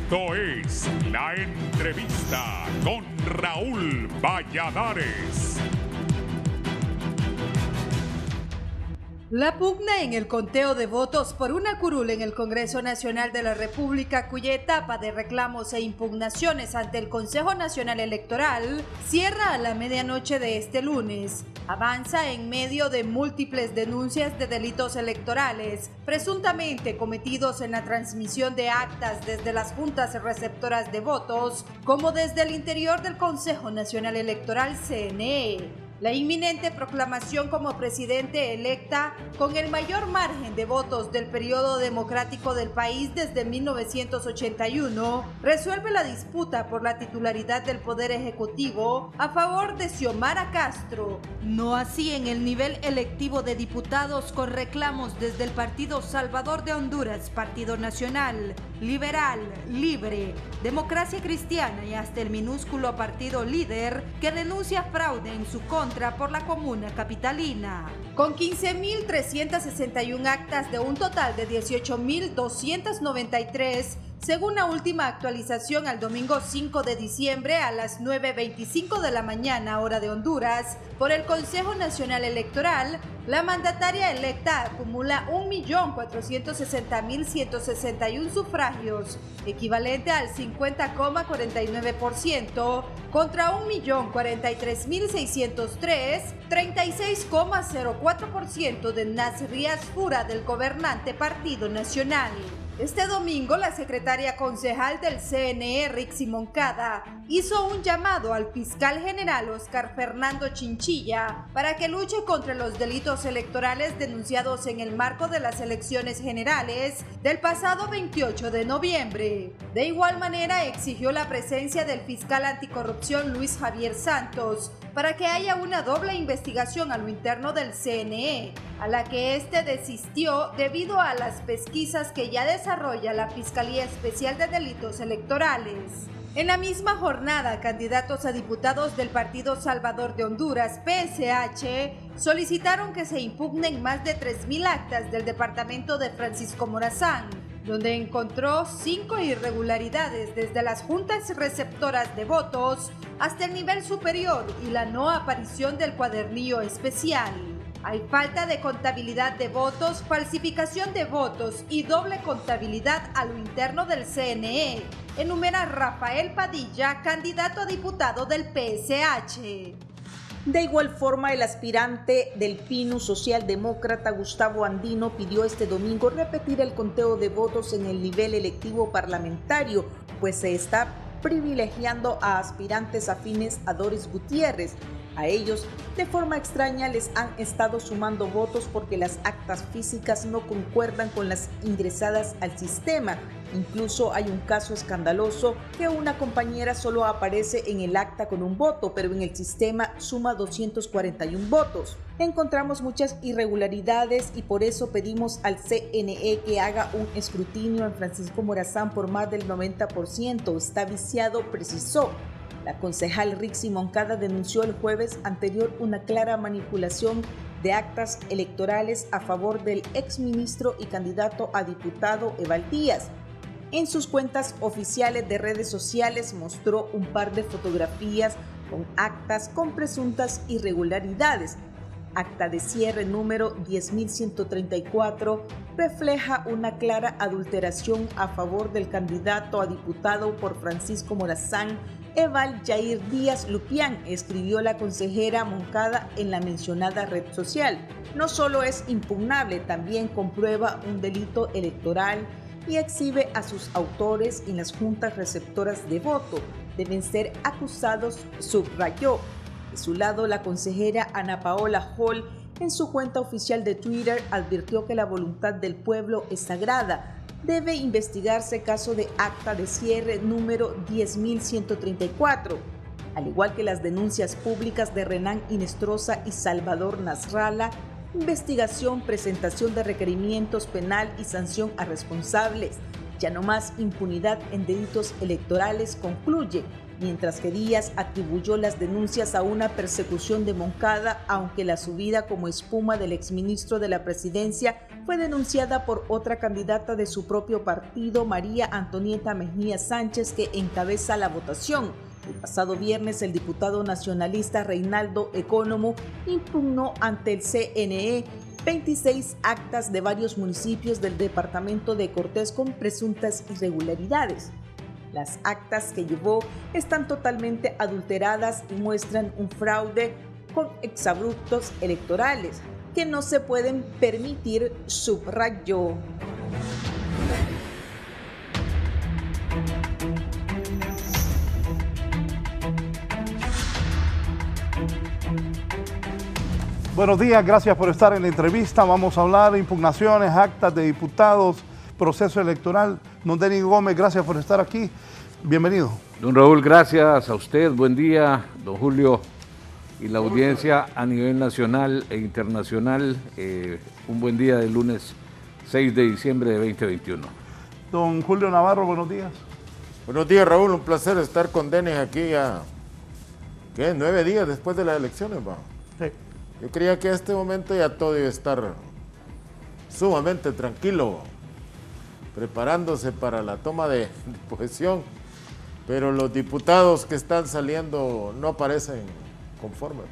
Esto es La Entrevista con Raúl Valladares. La pugna en el conteo de votos por una curul en el Congreso Nacional de la República, cuya etapa de reclamos e impugnaciones ante el Consejo Nacional Electoral cierra a la medianoche de este lunes. Avanza en medio de múltiples denuncias de delitos electorales, presuntamente cometidos en la transmisión de actas desde las juntas receptoras de votos, como desde el interior del Consejo Nacional Electoral CNE. La inminente proclamación como presidente electa con el mayor margen de votos del periodo democrático del país desde 1981 resuelve la disputa por la titularidad del Poder Ejecutivo a favor de Xiomara Castro. No así en el nivel electivo de diputados con reclamos desde el Partido Salvador de Honduras, Partido Nacional, Liberal, Libre, Democracia Cristiana y hasta el minúsculo Partido Líder que denuncia fraude en su contra por la comuna capitalina. Con 15.361 actas de un total de 18.293, según la última actualización al domingo 5 de diciembre a las 9:25 de la mañana, hora de Honduras, por el Consejo Nacional Electoral, la mandataria electa acumula 1.460.161 sufragios, equivalente al 50,49%, contra 1.043.603, 36,04% de Nasrías Fura del gobernante Partido Nacional. Este domingo, la secretaria concejal del CNE, Rixi Moncada, hizo un llamado al fiscal general Oscar Fernando Chinchilla para que luche contra los delitos electorales denunciados en el marco de las elecciones generales del pasado 28 de noviembre. De igual manera, exigió la presencia del fiscal anticorrupción Luis Javier Santos para que haya una doble investigación a lo interno del CNE, a la que este desistió debido a las pesquisas que ya desarrolla la Fiscalía Especial de Delitos Electorales. En la misma jornada, candidatos a diputados del Partido Salvador de Honduras, PSH, solicitaron que se impugnen más de 3.000 actas del departamento de Francisco Morazán, donde encontró 5 irregularidades desde las juntas receptoras de votos hasta el nivel superior y la no aparición del cuadernillo especial. Hay falta de contabilidad de votos, falsificación de votos y doble contabilidad a lo interno del CNE, enumera Rafael Padilla, candidato a diputado del PSH. De igual forma, el aspirante del PINU socialdemócrata Gustavo Andino pidió este domingo repetir el conteo de votos en el nivel electivo parlamentario, pues se está privilegiando a aspirantes afines a Doris Gutiérrez. A ellos, de forma extraña, les han estado sumando votos porque las actas físicas no concuerdan con las ingresadas al sistema. Incluso hay un caso escandaloso que una compañera solo aparece en el acta con un voto, pero en el sistema suma 241 votos. Encontramos muchas irregularidades y por eso pedimos al CNE que haga un escrutinio en Francisco Morazán por más del 90%. Está viciado, precisó. La concejal Rixi Moncada denunció el jueves anterior una clara manipulación de actas electorales a favor del exministro y candidato a diputado Eval Díaz. En sus cuentas oficiales de redes sociales mostró un par de fotografías con actas con presuntas irregularidades. Acta de cierre número 10.134 refleja una clara adulteración a favor del candidato a diputado por Francisco Morazán, Eval Jair Díaz Lupián, escribió la consejera Moncada en la mencionada red social. No solo es impugnable, también comprueba un delito electoral y exhibe a sus autores en las juntas receptoras de voto. Deben ser acusados, subrayó. De su lado, la consejera Ana Paola Hall, en su cuenta oficial de Twitter, advirtió que la voluntad del pueblo es sagrada. Debe investigarse caso de acta de cierre número 10.134, al igual que las denuncias públicas de Renan Inestrosa y Salvador Nasralla, investigación, presentación de requerimientos penal y sanción a responsables. Ya no más impunidad en delitos electorales, concluye. mientras que Díaz atribuyó las denuncias a una persecución de Moncada, aunque la subida como espuma del exministro de la Presidencia fue denunciada por otra candidata de su propio partido, María Antonieta Mejía Sánchez, que encabeza la votación. El pasado viernes, el diputado nacionalista Reinaldo Ecónomo impugnó ante el CNE 26 actas de varios municipios del departamento de Cortés con presuntas irregularidades. Las actas que llevó están totalmente adulteradas y muestran un fraude con exabruptos electorales que no se pueden permitir, subrayó. Buenos días, gracias por estar en la entrevista. Vamos a hablar de impugnaciones, actas de diputados, proceso electoral. Don Denis Gómez, gracias por estar aquí. Bienvenido. Don Raúl, gracias a usted. Buen día, don Julio y la audiencia a nivel nacional e internacional. Un buen día del lunes 6 de diciembre de 2021. Don Julio Navarro, buenos días. Buenos días, Raúl. Un placer estar con Denis aquí ya, ¿qué? 9 días después de las elecciones, ¿va? Sí. Yo creía que a este momento ya todo debe estar sumamente tranquilo, preparándose para la toma de posesión, pero los diputados que están saliendo no parecen conformes.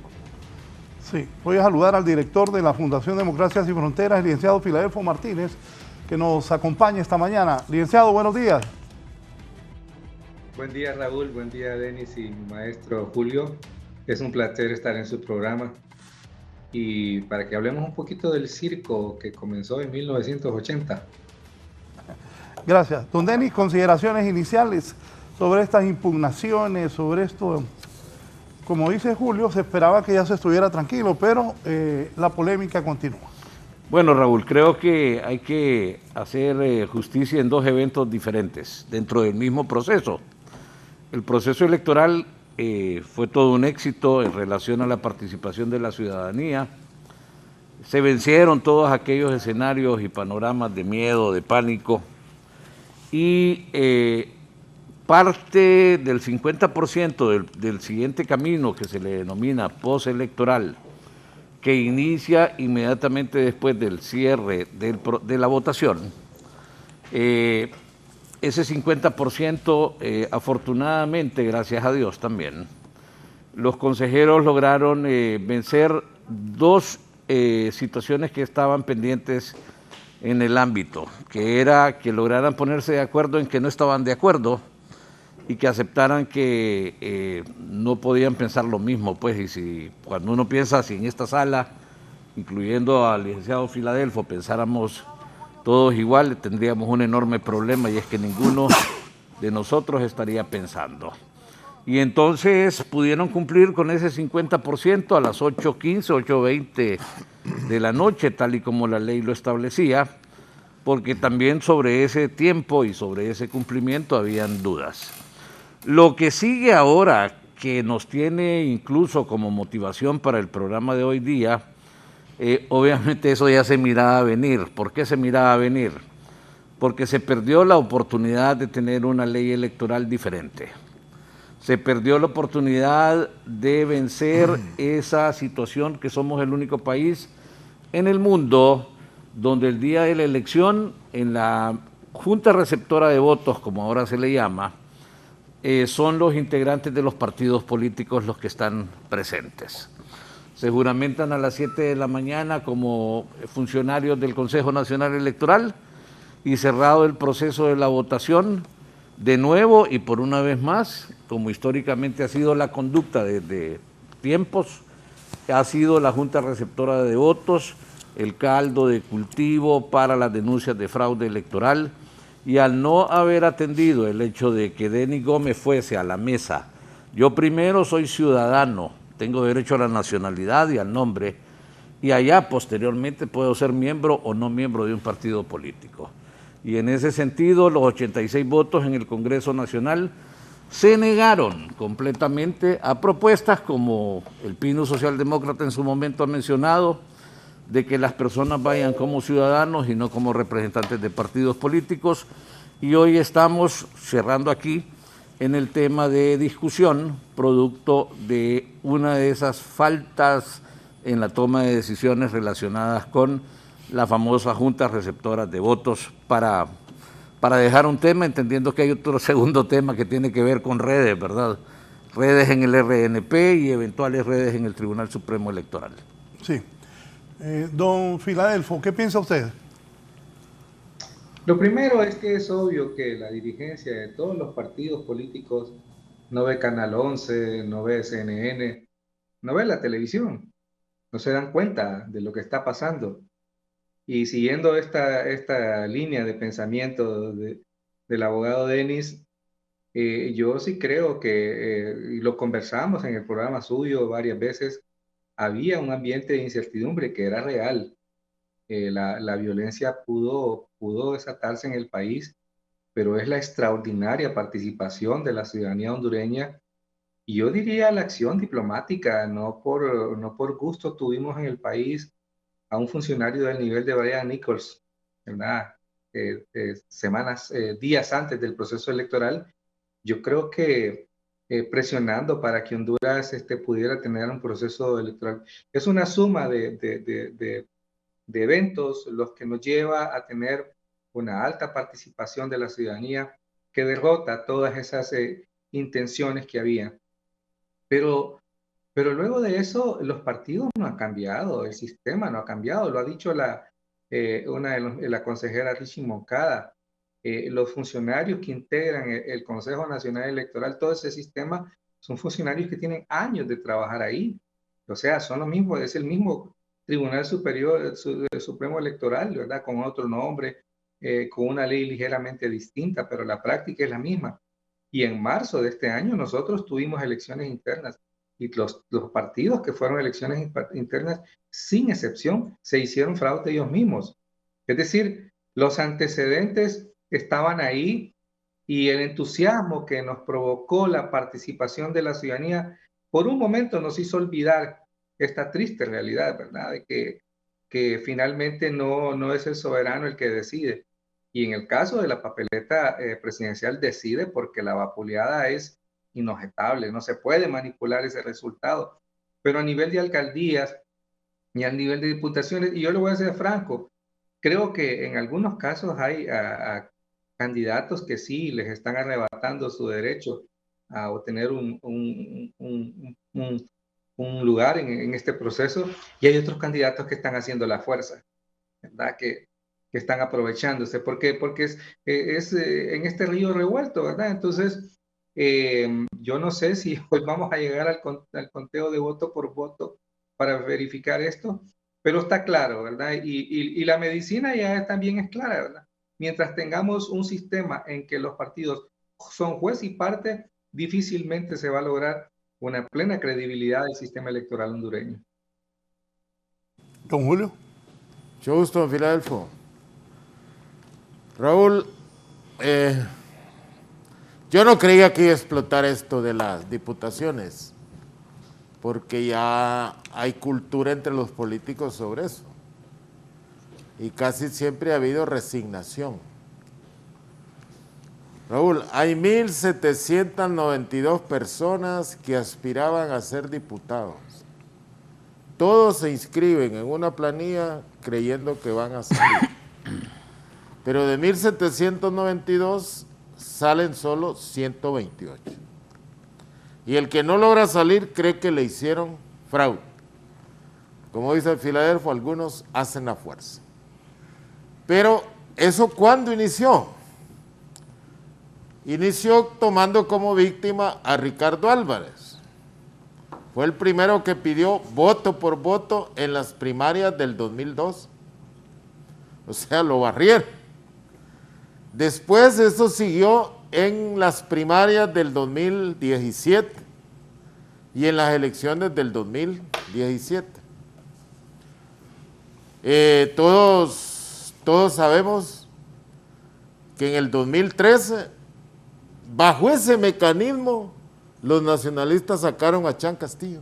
Sí, voy a saludar al director de la Fundación Democracias y Fronteras, el licenciado Filadelfo Martínez, que nos acompaña esta mañana. Licenciado, buenos días. Buen día, Raúl, buen día, Denis y maestro Julio. Es un placer estar en su programa. Y para que hablemos un poquito del circo que comenzó en 1980. Gracias. Don Denis, consideraciones iniciales sobre estas impugnaciones, sobre esto. Como dice Julio, se esperaba que ya se estuviera tranquilo, pero la polémica continúa. Bueno, Raúl, creo que hay que hacer justicia en dos eventos diferentes dentro del mismo proceso. El proceso electoral fue todo un éxito en relación a la participación de la ciudadanía. Se vencieron todos aquellos escenarios y panoramas de miedo, de pánico, y parte del 50% del siguiente camino, que se le denomina postelectoral, que inicia inmediatamente después del cierre de la votación, ese 50%, afortunadamente, gracias a Dios también, los consejeros lograron vencer dos situaciones que estaban pendientes en el ámbito, que era que lograran ponerse de acuerdo en que no estaban de acuerdo y que aceptaran que no podían pensar lo mismo, pues, y si cuando uno piensa, si en esta sala, incluyendo al licenciado Filadelfo, pensáramos todos igual, tendríamos un enorme problema, y es que ninguno de nosotros estaría pensando. Y entonces pudieron cumplir con ese 50% a las 8:15, 8:20 de la noche, tal y como la ley lo establecía, porque también sobre ese tiempo y sobre ese cumplimiento habían dudas. Lo que sigue ahora, que nos tiene incluso como motivación para el programa de hoy día, obviamente eso ya se miraba venir. ¿Por qué se miraba venir? Porque se perdió la oportunidad de tener una ley electoral diferente. Se perdió la oportunidad de vencer esa situación que somos el único país en el mundo donde el día de la elección, en la Junta Receptora de Votos, como ahora se le llama, son los integrantes de los partidos políticos los que están presentes. Se juramentan a las 7 de la mañana como funcionarios del Consejo Nacional Electoral, y cerrado el proceso de la votación, de nuevo y por una vez más, como históricamente ha sido la conducta desde tiempos, ha sido la Junta Receptora de Votos el caldo de cultivo para las denuncias de fraude electoral, y al no haber atendido el hecho de que Denis Gómez fuese a la mesa, yo primero soy ciudadano, tengo derecho a la nacionalidad y al nombre, y allá posteriormente puedo ser miembro o no miembro de un partido político. Y en ese sentido, los 86 votos en el Congreso Nacional se negaron completamente a propuestas como el Pino Socialdemócrata en su momento ha mencionado, de que las personas vayan como ciudadanos y no como representantes de partidos políticos. Y hoy estamos cerrando aquí en el tema de discusión, producto de una de esas faltas en la toma de decisiones relacionadas con la famosa junta receptora de votos para dejar un tema, entendiendo que hay otro segundo tema que tiene que ver con redes, ¿verdad? Redes en el RNP y eventuales redes en el Tribunal Supremo Electoral. Sí. Don Filadelfo, ¿qué piensa usted? Lo primero es que es obvio que la dirigencia de todos los partidos políticos no ve Canal 11, no ve CNN, no ve la televisión, no se dan cuenta de lo que está pasando. Y siguiendo esta línea de pensamiento del abogado Denis, yo sí creo que, y lo conversamos en el programa suyo varias veces, había un ambiente de incertidumbre que era real. La violencia pudo desatarse en el país, pero es la extraordinaria participación de la ciudadanía hondureña, y yo diría la acción diplomática. No por gusto tuvimos en el país a un funcionario del nivel de Brian Nichols, ¿verdad? Días antes del proceso electoral, yo creo que presionando para que Honduras pudiera tener un proceso electoral. Es una suma de eventos los que nos lleva a tener una alta participación de la ciudadanía que derrota todas esas intenciones que había. Pero luego de eso, los partidos no han cambiado, el sistema no ha cambiado, lo ha dicho la consejera Richie Moncada. Los funcionarios que integran el Consejo Nacional Electoral, todo ese sistema, son funcionarios que tienen años de trabajar ahí. O sea, son los mismos, es el mismo Tribunal Superior Supremo Electoral, ¿verdad? Con otro nombre, con una ley ligeramente distinta, pero la práctica es la misma. Y en marzo de este año nosotros tuvimos elecciones internas, y los partidos que fueron elecciones internas, sin excepción, se hicieron fraude ellos mismos. Es decir, los antecedentes estaban ahí, y el entusiasmo que nos provocó la participación de la ciudadanía, por un momento nos hizo olvidar esta triste realidad, ¿verdad? De que finalmente no es el soberano el que decide. Y en el caso de la papeleta presidencial decide porque la vapuleada es inobjetable, no se puede manipular ese resultado. Pero a nivel de alcaldías y a nivel de diputaciones, y yo le voy a ser franco, creo que en algunos casos hay a candidatos que sí les están arrebatando su derecho a obtener un lugar en este proceso, y hay otros candidatos que están haciendo la fuerza, ¿verdad? Que están aprovechándose, porque es en este río revuelto, ¿verdad? Entonces, yo no sé si hoy vamos a llegar al conteo de voto por voto para verificar esto, pero está claro, ¿verdad? Y la medicina ya también es clara, ¿verdad? Mientras tengamos un sistema en que los partidos son juez y parte, difícilmente se va a lograr una plena credibilidad del sistema electoral hondureño. Don Julio. Mucho gusto, don Filadelfo. Raúl, yo no creía que iba a explotar esto de las diputaciones, porque ya hay cultura entre los políticos sobre eso, y casi siempre ha habido resignación. Raúl, hay 1.792 personas que aspiraban a ser diputados. Todos se inscriben en una planilla creyendo que van a salir. Pero de 1.792 salen solo 128. Y el que no logra salir cree que le hicieron fraude. Como dice el Filadelfo, algunos hacen la fuerza. Pero, ¿eso cuándo inició? Inició tomando como víctima a Ricardo Álvarez. Fue el primero que pidió voto por voto en las primarias del 2002. O sea, lo barrieron. Después eso siguió en las primarias del 2017 y en las elecciones del 2017. Todos sabemos que en el 2013, bajo ese mecanismo, los nacionalistas sacaron a Chan Castillo,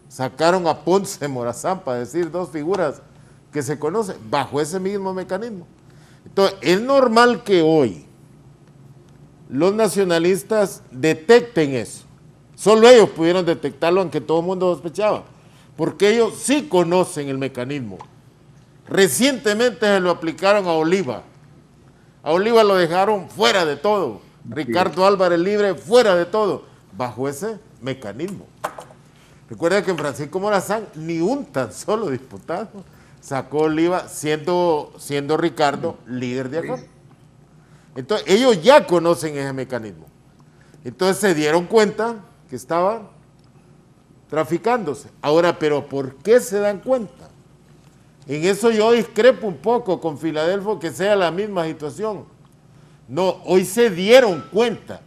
sacaron a Ponce Morazán, para decir dos figuras que se conocen, bajo ese mismo mecanismo. Entonces, es normal que hoy los nacionalistas detecten eso. Solo ellos pudieron detectarlo, aunque todo el mundo sospechaba, porque ellos sí conocen el mecanismo. Recientemente se lo aplicaron a Oliva. A Oliva lo dejaron fuera de todo. Ricardo Álvarez Libre fuera de todo, bajo ese mecanismo. Recuerda que en Francisco Morazán ni un tan solo diputado sacó Oliva, siendo Ricardo líder de acá. Entonces ellos ya conocen ese mecanismo. Entonces se dieron cuenta que estaban traficándose. Ahora, ¿pero por qué se dan cuenta? En eso yo discrepo un poco con Filadelfo, que sea la misma situación. No, hoy se dieron cuenta,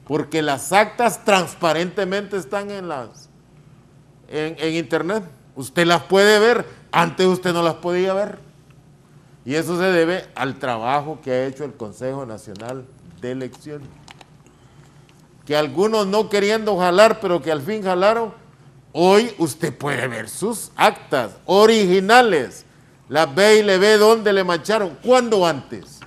porque las actas transparentemente están en internet. Usted las puede ver, antes usted no las podía ver. Y eso se debe al trabajo que ha hecho el Consejo Nacional de Elecciones. Que algunos no queriendo jalar, pero que al fin jalaron. Hoy usted puede ver sus actas originales, las ve y le ve dónde le mancharon. ¿Cuándo antes?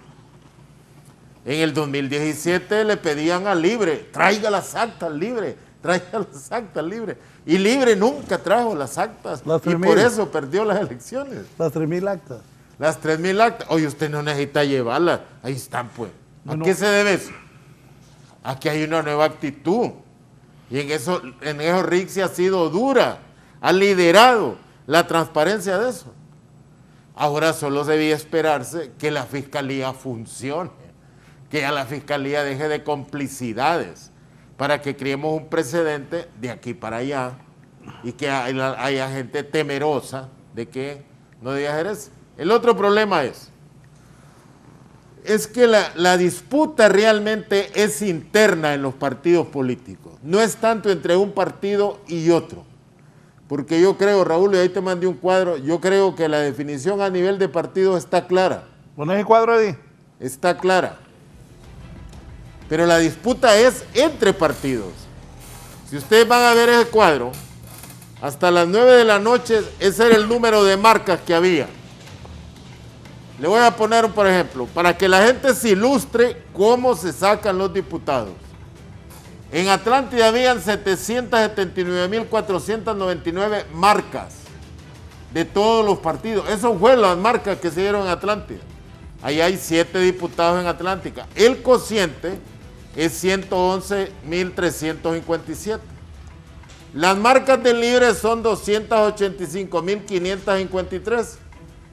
En el 2017 le pedían a Libre, traiga las actas, Libre, traiga las actas, Libre. Y Libre nunca trajo las actas, y por eso perdió las elecciones. Las 3.000 actas. Las 3.000 actas. Oye, usted no necesita llevarlas, ahí están pues. ¿A qué se debe eso? A que hay una nueva actitud. Y en eso Rixi ha sido dura, ha liderado la transparencia de eso. Ahora solo debía esperarse que la Fiscalía funcione, que ya la Fiscalía deje de complicidades, para que creemos un precedente de aquí para allá y que haya gente temerosa de que no debe hacer eso. El otro problema es que la disputa realmente es interna en los partidos políticos, no es tanto entre un partido y otro, porque yo creo, Raúl, y ahí te mandé un cuadro, yo creo que la definición a nivel de partido está clara. ¿Pones el cuadro ahí? Está clara, pero la disputa es entre partidos. Si ustedes van a ver ese cuadro, hasta las 9 de la noche ese era el número de marcas que había. Le voy a poner, por ejemplo, para que la gente se ilustre cómo se sacan los diputados. En Atlántida habían 779.499 marcas de todos los partidos. Eso fue las marcas que se dieron en Atlántida. Ahí hay 7 diputados en Atlántica. El cociente es 111.357. Las marcas del Libre son 285.553.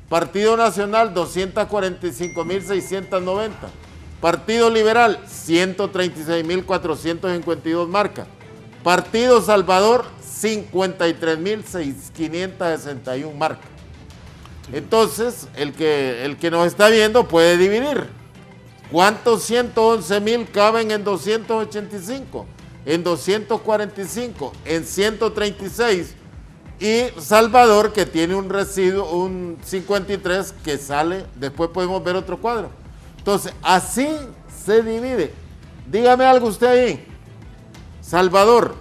Partido Nacional, 245.690. Partido Liberal, 136.452 marcas. Partido Salvador, 53.561 marcas. Entonces, el que nos está viendo puede dividir. ¿Cuántos 111.000 caben en 285? En 245, en 136. Y Salvador, que tiene un residuo, un 53, que sale, después podemos ver otro cuadro. Entonces, así se divide. Dígame algo usted ahí. Salvador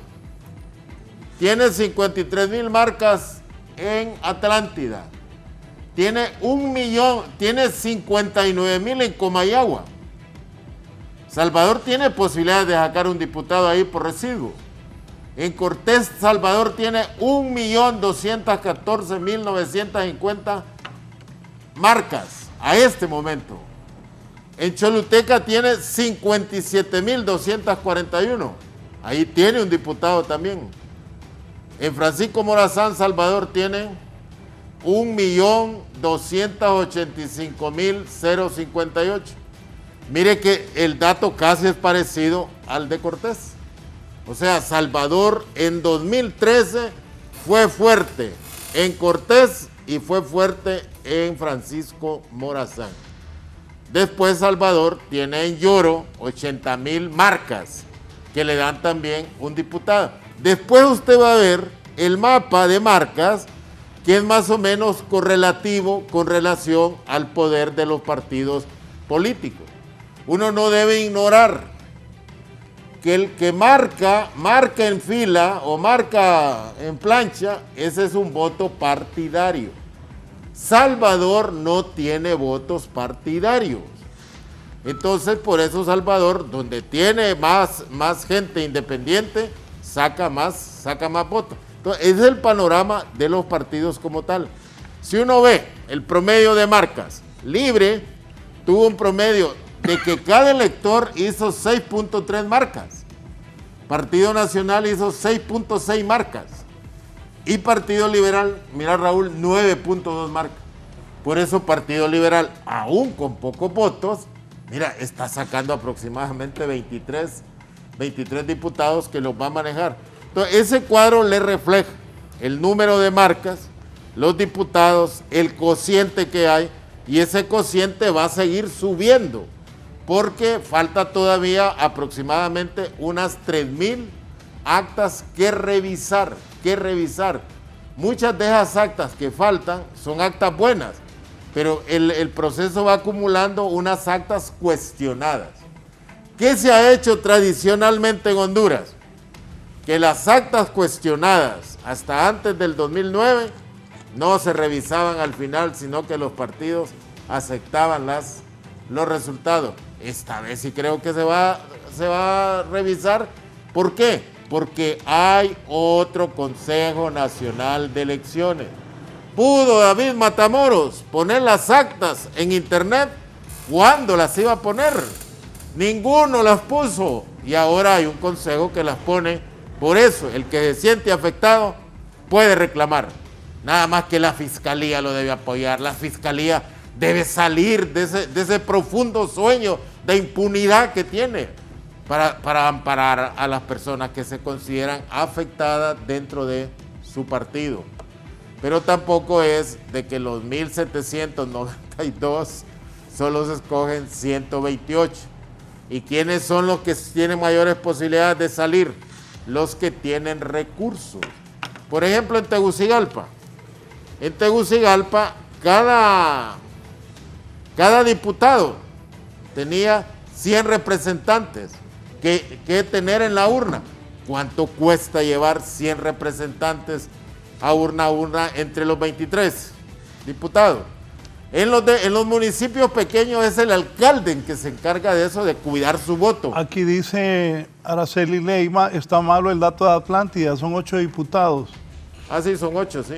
tiene 53.000 marcas en Atlántida. Tiene 59.000 en Comayagua. Salvador tiene posibilidades de sacar un diputado ahí por residuo. En Cortés, Salvador tiene 1.214.950 marcas a este momento. En Choluteca tiene 57.241. Ahí tiene un diputado también. En Francisco Morazán, Salvador tiene 1.285.058. Mire que el dato casi es parecido al de Cortés. O sea, Salvador en 2013 fue fuerte en Cortés y fue fuerte en Francisco Morazán. Después Salvador tiene en Lloro 80.000 marcas que le dan también un diputado. Después usted va a ver el mapa de marcas que es más o menos correlativo con relación al poder de los partidos políticos. Uno no debe ignorar que el que marca en fila o marca en plancha, ese es un voto partidario. Salvador no tiene votos partidarios. Entonces, por eso Salvador, donde tiene más gente independiente, saca más votos. Entonces, ese es el panorama de los partidos como tal. Si uno ve el promedio de marcas, Libre tuvo un promedio de que cada elector hizo 6.3 marcas. Partido Nacional hizo 6.6 marcas. Y Partido Liberal, mira Raúl, 9.2 marcas. Por eso Partido Liberal, aún con pocos votos, mira, está sacando aproximadamente 23 diputados que los va a manejar. Entonces, ese cuadro le refleja el número de marcas, los diputados, el cociente que hay, y ese cociente va a seguir subiendo, porque falta todavía aproximadamente unas 3,000 actas que revisar. Muchas de esas actas que faltan son actas buenas, pero el proceso va acumulando unas actas cuestionadas. ¿Qué se ha hecho tradicionalmente en Honduras? Que las actas cuestionadas hasta antes del 2009 no se revisaban al final, sino que los partidos aceptaban los resultados. Esta vez sí creo que se va a revisar. ¿Por qué? Porque hay otro Consejo Nacional de Elecciones. ¿Pudo David Matamoros poner las actas en internet? ¿Cuándo las iba a poner? Ninguno las puso, y ahora hay un consejo que las pone. Por eso, el que se siente afectado puede reclamar. Nada más que la Fiscalía lo debe apoyar. La Fiscalía debe salir de ese profundo sueño de impunidad que tiene para amparar a las personas que se consideran afectadas dentro de su partido. Pero tampoco es de que los 1,792 solo se escogen 128. ¿Y quiénes son los que tienen mayores posibilidades de salir? Los que tienen recursos. Por ejemplo, en Tegucigalpa. En Tegucigalpa, cada diputado tenía 100 representantes que tener en la urna. ¿Cuánto cuesta llevar 100 representantes a urna entre los 23 diputados? En los municipios pequeños es el alcalde el que se encarga de eso, de cuidar su voto. Aquí dice Araceli Leima, está malo el dato de Atlántida, son 8 diputados. Ah, sí, son 8, sí.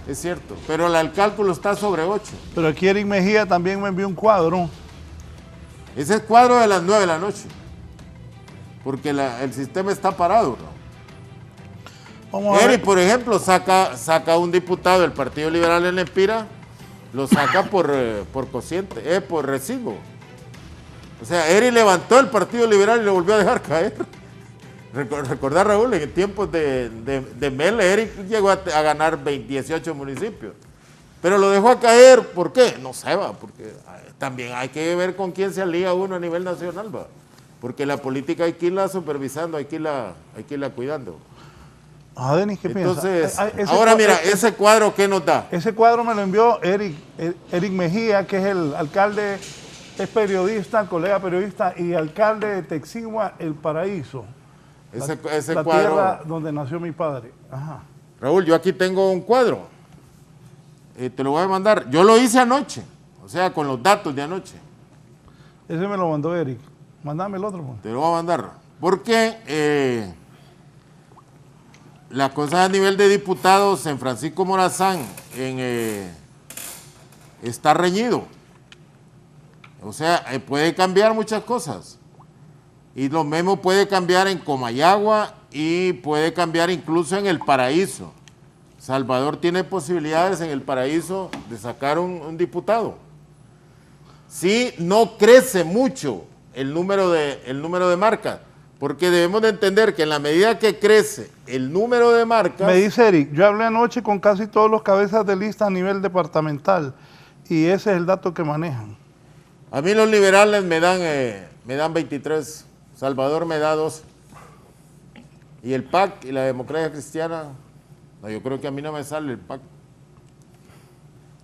Es cierto, pero el cálculo está sobre 8. Pero aquí Eric Mejía también me envió un cuadro. Ese es cuadro de las 9 de la noche, porque el sistema está parado, ¿no? Vamos a Eric, ver. por ejemplo, saca un diputado del Partido Liberal en Empira, lo saca por cociente, por recibo. O sea, Eric levantó el Partido Liberal y lo volvió a dejar caer. Recordar, Raúl, en tiempos de Mele, Eric llegó a ganar 18 municipios. Pero lo dejó a caer, ¿por qué? No sé, porque también hay que ver con quién se alía uno a nivel nacional, porque la política hay que irla supervisando, hay que irla cuidando. Ah, Denis, ¿qué Entonces, piensa? ahora mira, ese cuadro, ¿qué nos da? Ese cuadro me lo envió Eric Mejía, que es el alcalde, es periodista, colega periodista y alcalde de Texigua, El Paraíso. Ese la cuadro, tierra donde nació mi padre. Ajá. Raúl, yo aquí tengo un cuadro, te lo voy a mandar. Yo lo hice anoche, o sea, con los datos de anoche. Ese me lo mandó Eric. Mándame el otro. Te lo voy a mandar, porque la cosa a nivel de diputados en Francisco Morazán está reñido. O sea, puede cambiar muchas cosas. Y lo mismo puede cambiar en Comayagua y puede cambiar incluso en El Paraíso. Salvador tiene posibilidades en El Paraíso de sacar un diputado. Sí, no crece mucho el número de marcas, porque debemos de entender que en la medida que crece el número de marcas... Me dice Eric, yo hablé anoche con casi todos los cabezas de lista a nivel departamental y ese es el dato que manejan. A mí los liberales me dan 23, Salvador me da 12. Y el PAC y la democracia cristiana, no, yo creo que a mí no me sale el PAC.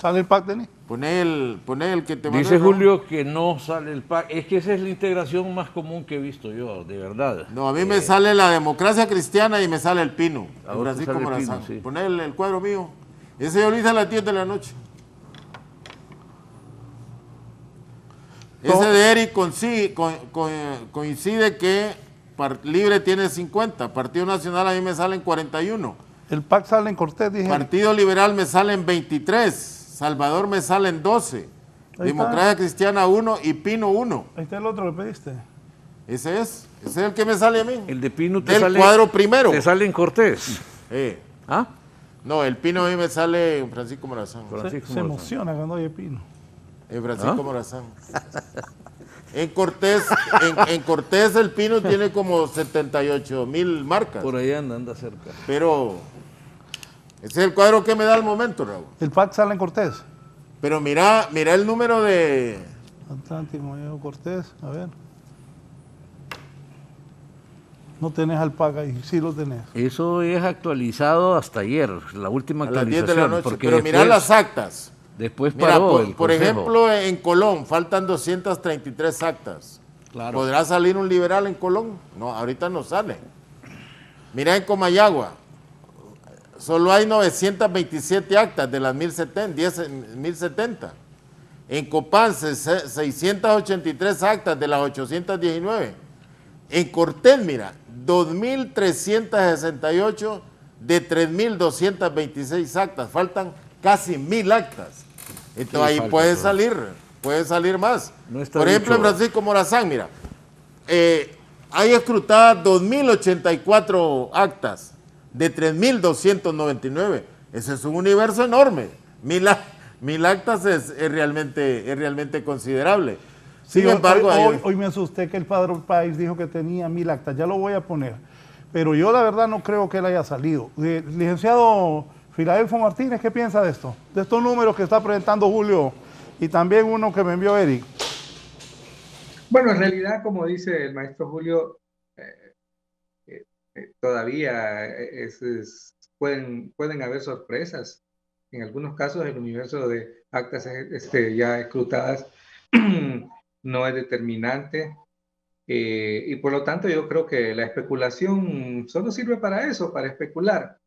¿Sale el PAC, Denis? Poné el que te mandé. Dice Julio que no sale el PAC. Es que esa es la integración más común que he visto yo, de verdad. No, a mí me sale la democracia cristiana y me sale el Pino, A vos te Francisco sale el Morazán. Pino, sí. Poné el cuadro mío. Ese yo lo hice a las 10 de la noche. Ese de Eric coincide que Libre tiene 50, Partido Nacional a mí me salen 41. El PAC sale en Cortés, dije. Partido Liberal me salen 23, Salvador me salen 12, Democracia Cristiana 1 y Pino 1. Ahí está el otro que pediste. Ese es el que me sale a mí. El de Pino te del sale... cuadro primero. Te sale en Cortés. ¿Ah? No, el Pino a mí me sale en Francisco Morazán. Se emociona cuando oye Pino. En Francisco Morazán. En Cortés el Pino tiene como 78,000 marcas. Por ahí anda cerca. Pero ese es el cuadro que me da al momento, Raúl. El PAC sale en Cortés. Pero mira el número de... Atlántico, Mayor Cortés, a ver. No tenés al PAC ahí, sí lo tenés. Eso es actualizado hasta ayer, la última actualización. A las 10 de la noche, porque pero después, mirá las actas. Después Mira, paró por ejemplo, en Colón faltan 233 actas. Claro. ¿Podrá salir un liberal en Colón? No, ahorita no sale. Mira en Comayagua, solo hay 927 actas de las 1070. En Copán, 683 actas de las 819. En Cortés, mira, 2.368 de 3.226 actas. Faltan casi 1.000 actas. Entonces ahí puede salir más. No está Por ejemplo, en Francisco Morazán, mira, hay escrutadas 2.084 actas de 3.299. Ese es un universo enorme. 1.000 actas es realmente considerable. Sí, Sin embargo, hoy me asusté que el Padre del País dijo que tenía 1.000 actas. Ya lo voy a poner. Pero yo la verdad no creo que él haya salido. Licenciado Filadelfo Martínez, ¿qué piensa de esto? De estos números que está presentando Julio y también uno que me envió Eric. Bueno, en realidad, como dice el maestro Julio, todavía pueden haber sorpresas. En algunos casos el universo de actas ya escrutadas no es determinante y por lo tanto yo creo que la especulación solo sirve para eso, para especular.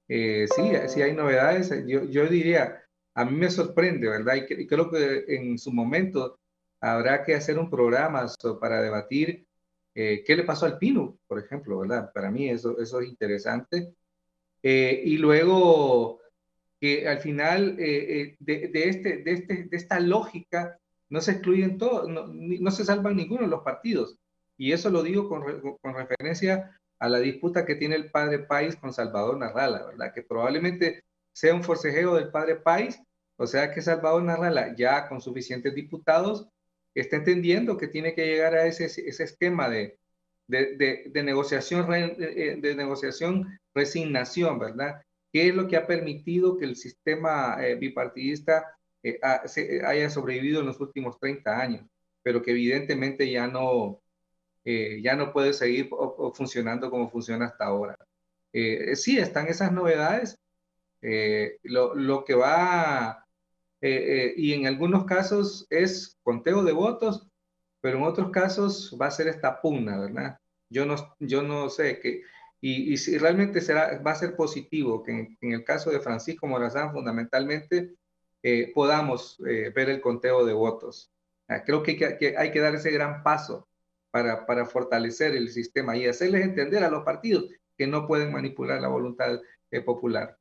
Sí hay novedades. Yo diría, a mí me sorprende, ¿verdad? Y creo que en su momento habrá que hacer un programa para debatir qué le pasó al Pino, por ejemplo, ¿verdad? Para mí eso es interesante. Y luego que al final de esta lógica no se excluyen todos, no se salvan ninguno de los partidos. Y eso lo digo con referencia a la disputa que tiene el padre País con Salvador Narrala, ¿verdad? Que probablemente sea un forcejeo del padre País, o sea que Salvador Narrala, ya con suficientes diputados, está entendiendo que tiene que llegar a ese esquema de negociación, resignación, ¿verdad? ¿Qué es lo que ha permitido que el sistema bipartidista haya sobrevivido en los últimos 30 años, pero que evidentemente ya no puede seguir funcionando como funciona hasta ahora? Sí, están esas novedades, lo que va, y en algunos casos es conteo de votos, pero en otros casos va a ser esta pugna, ¿verdad? Yo no sé qué. Y si realmente va a ser positivo que en el caso de Francisco Morazán fundamentalmente podamos ver el conteo de votos. Creo que hay que dar ese gran paso para fortalecer el sistema y hacerles entender a los partidos que no pueden manipular la voluntad popular.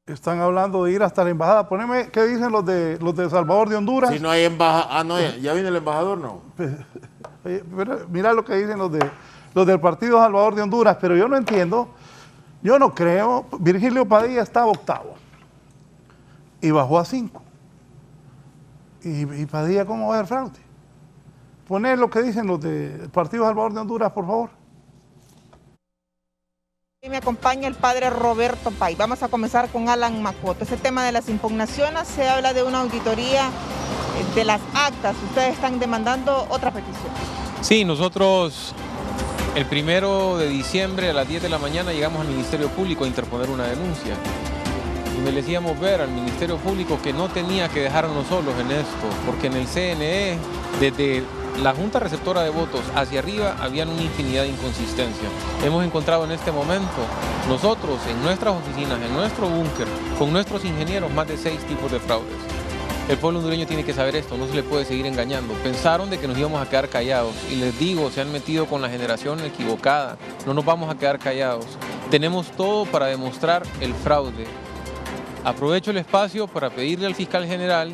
Están hablando de ir hasta la embajada. Poneme, ¿qué dicen los de Salvador de Honduras? Si no hay embajada, no, ya viene el embajador, no. Pero mira lo que dicen los del Partido Salvador de Honduras, pero yo no entiendo, yo no creo. Virgilio Padilla estaba octavo y bajó a 5. ¿Y Padilla cómo va a haber fraude? Poner lo que dicen los del Partido Salvador de Honduras, por favor. Me acompaña el padre Roberto Pay. Vamos a comenzar con Alan Macoto. Ese tema de las impugnaciones, se habla de una auditoría de las actas. Ustedes están demandando otra petición. Sí, nosotros el 1 de diciembre a las 10 de la mañana llegamos al Ministerio Público a interponer una denuncia. Y me decíamos ver al Ministerio Público que no tenía que dejarnos solos en esto, porque en el CNE, desde la Junta Receptora de Votos hacia arriba, habían una infinidad de inconsistencias. Hemos encontrado en este momento, nosotros en nuestras oficinas, en nuestro búnker, con nuestros ingenieros, más de 6 tipos de fraudes. El pueblo hondureño tiene que saber esto, no se le puede seguir engañando. Pensaron de que nos íbamos a quedar callados y les digo, se han metido con la generación equivocada. No nos vamos a quedar callados. Tenemos todo para demostrar el fraude. Aprovecho el espacio para pedirle al fiscal general,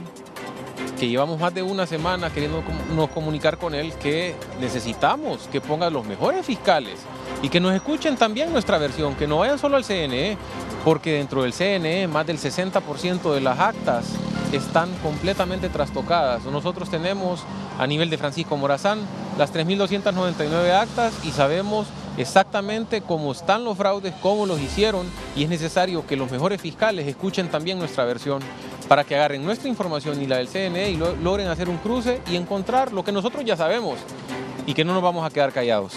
que llevamos más de una semana queriéndonos comunicar con él, que necesitamos que ponga los mejores fiscales y que nos escuchen también nuestra versión, que no vayan solo al CNE, porque dentro del CNE más del 60% de las actas están completamente trastocadas. Nosotros tenemos a nivel de Francisco Morazán las 3.299 actas y sabemos exactamente cómo están los fraudes, cómo los hicieron, y es necesario que los mejores fiscales escuchen también nuestra versión para que agarren nuestra información y la del CNE y logren hacer un cruce y encontrar lo que nosotros ya sabemos y que no nos vamos a quedar callados.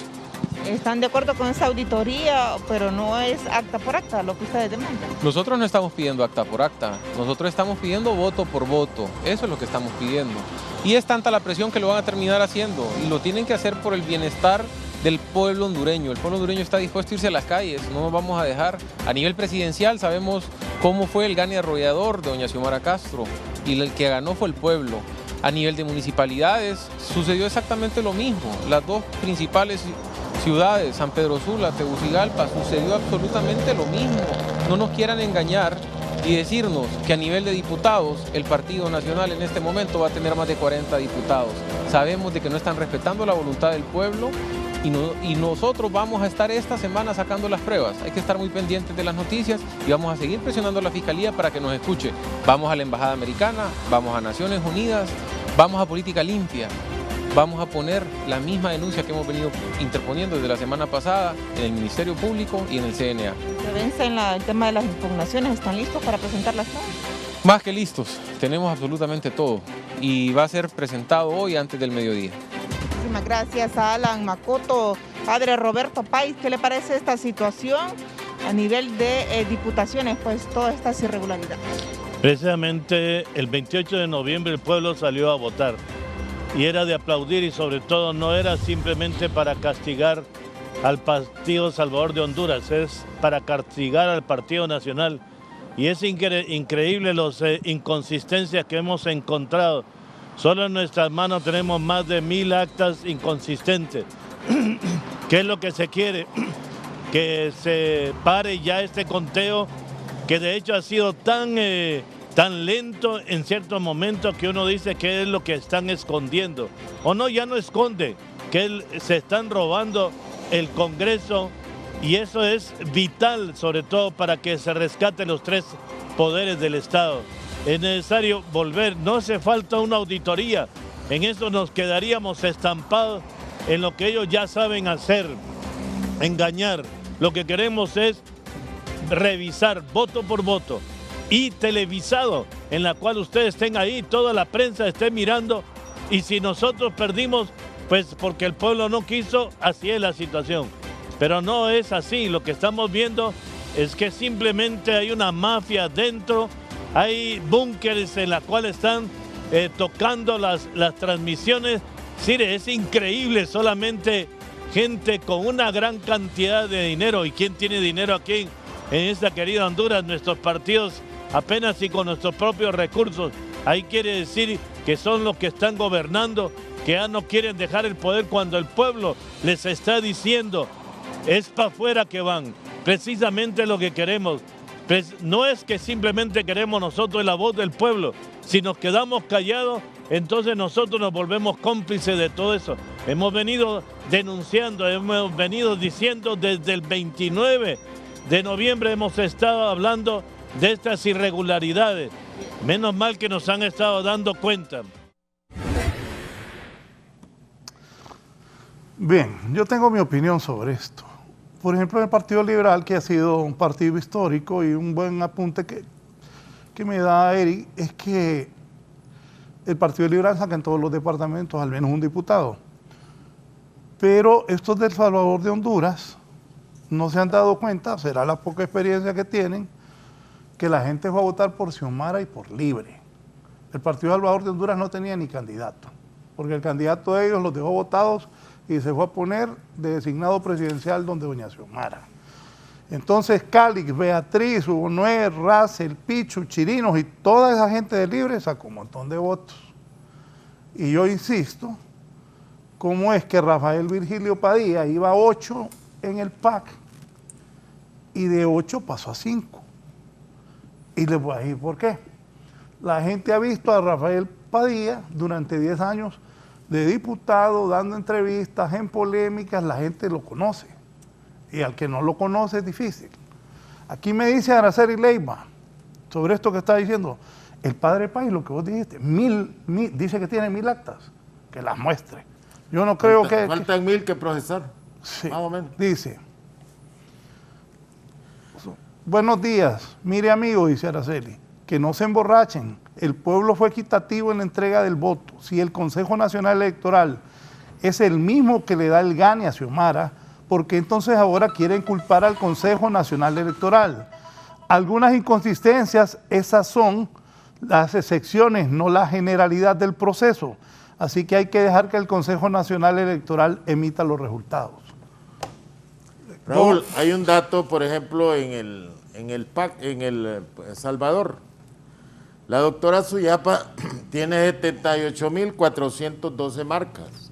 ¿Están de acuerdo con esa auditoría, pero no es acta por acta lo que ustedes demandan? Nosotros no estamos pidiendo acta por acta, nosotros estamos pidiendo voto por voto, eso es lo que estamos pidiendo. Y es tanta la presión que lo van a terminar haciendo y lo tienen que hacer por el bienestar del pueblo hondureño. El pueblo hondureño está dispuesto a irse a las calles, no nos vamos a dejar. A nivel presidencial sabemos cómo fue el gane arrollador de doña Xiomara Castro y el que ganó fue el pueblo. A nivel de municipalidades sucedió exactamente lo mismo. Las dos principales ciudades, San Pedro Sula, Tegucigalpa, sucedió absolutamente lo mismo. No nos quieran engañar y decirnos que a nivel de diputados el Partido Nacional en este momento va a tener más de 40 diputados. Sabemos de que no están respetando la voluntad del pueblo y nosotros vamos a estar esta semana sacando las pruebas. Hay que estar muy pendientes de las noticias y vamos a seguir presionando a la Fiscalía para que nos escuche. Vamos a la Embajada Americana, vamos a Naciones Unidas, vamos a Política Limpia. Vamos a poner la misma denuncia que hemos venido interponiendo desde la semana pasada en el Ministerio Público y en el CNA. Se vence en el tema de las impugnaciones, ¿están listos para presentar las pruebas? Más que listos, tenemos absolutamente todo y va a ser presentado hoy antes del mediodía. Muchísimas gracias a Alan Macoto. Padre Roberto Pais, ¿qué le parece esta situación a nivel de diputaciones, pues todas estas irregularidades? Precisamente el 28 de noviembre el pueblo salió a votar. Y era de aplaudir y sobre todo no era simplemente para castigar al Partido Salvador de Honduras, es para castigar al Partido Nacional. Y es increíble las inconsistencias que hemos encontrado. Solo en nuestras manos tenemos más de 1000 actas inconsistentes. ¿Qué es lo que se quiere? Que se pare ya este conteo, que de hecho ha sido tan lento en ciertos momentos que uno dice qué es lo que están escondiendo. O no, ya no esconde, que se están robando el Congreso y eso es vital, sobre todo para que se rescate los 3 poderes del Estado. Es necesario volver, no hace falta una auditoría, en eso nos quedaríamos estampados en lo que ellos ya saben hacer, engañar. Lo que queremos es revisar voto por voto y televisado, en la cual ustedes estén ahí, toda la prensa esté mirando, y si nosotros perdimos, pues porque el pueblo no quiso, así es la situación. Pero no es así, lo que estamos viendo es que simplemente hay una mafia dentro, hay búnkeres en la cual están tocando las transmisiones. Sí, es increíble, solamente gente con una gran cantidad de dinero. ¿Y quién tiene dinero aquí en esta querida Honduras? Nuestros partidos apenas y con nuestros propios recursos. Ahí quiere decir que son los que están gobernando, que ya no quieren dejar el poder cuando el pueblo les está diciendo es para afuera que van. Precisamente lo que queremos. No es que simplemente queremos nosotros la voz del pueblo. Si nos quedamos callados, entonces nosotros nos volvemos cómplices de todo eso. Hemos venido denunciando, hemos venido diciendo desde el 29 de noviembre, hemos estado hablando de estas irregularidades. Menos mal que nos han estado dando cuenta. Bien, yo tengo mi opinión sobre esto. Por ejemplo, el Partido Liberal, que ha sido un partido histórico, y un buen apunte que me da Eric, es que el Partido Liberal saca en todos los departamentos al menos un diputado. Pero estos del Salvador de Honduras no se han dado cuenta, será la poca experiencia que tienen, que la gente fue a votar por Xiomara y por Libre. El Partido Salvador de Honduras no tenía ni candidato, porque el candidato de ellos los dejó votados y se fue a poner de designado presidencial donde doña Xiomara. Entonces Calix, Beatriz, Hugo Noé, Russell, Pichu, Chirinos y toda esa gente de Libre sacó un montón de votos. Y yo insisto, ¿cómo es que Rafael Virgilio Padilla iba a 8 en el PAC y de 8 pasó a 5? Y les voy a decir por qué. La gente ha visto a Rafael Padilla durante 10 años de diputado, dando entrevistas, en polémicas, la gente lo conoce. Y al que no lo conoce es difícil. Aquí me dice Araceli Leiva, sobre esto que está diciendo, el padre Pay, lo que vos dijiste, dice que tiene 1000 actas, que las muestre. Yo no creo que... Faltan 1000 que procesar, sí, más o menos. Dice, buenos días, mire amigo, dice Araceli, que no se emborrachen, el pueblo fue equitativo en la entrega del voto. Si el Consejo Nacional Electoral es el mismo que le da el gane a Xiomara, porque entonces ahora quieren culpar al Consejo Nacional Electoral. Algunas inconsistencias, esas son las excepciones, no la generalidad del proceso. Así que hay que dejar que el Consejo Nacional Electoral emita los resultados. Raúl, hay un dato, por ejemplo, en el PAC, en el Salvador. La doctora Suyapa tiene 78.412 marcas.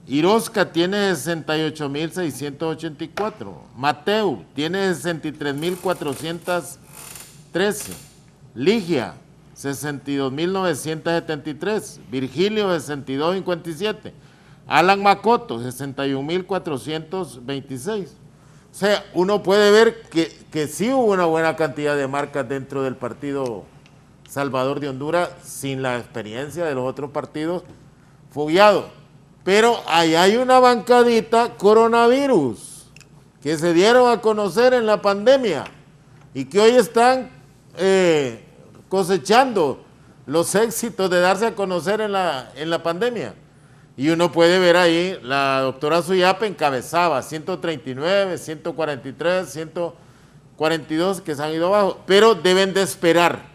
Irosca tiene 68.684. Mateu tiene 63.413. Ligia, 62.973. Virgilio, 62.57. Alan Macoto, 61.426. O sea, uno puede ver que sí hubo una buena cantidad de marcas dentro del partido Salvador de Honduras, sin la experiencia de los otros partidos fogueados. Pero ahí hay una bancadita coronavirus que se dieron a conocer en la pandemia y que hoy están cosechando los éxitos de darse a conocer en la pandemia. Y uno puede ver ahí, la doctora Suyapa encabezaba 139, 143, 142 que se han ido abajo, pero deben de esperar.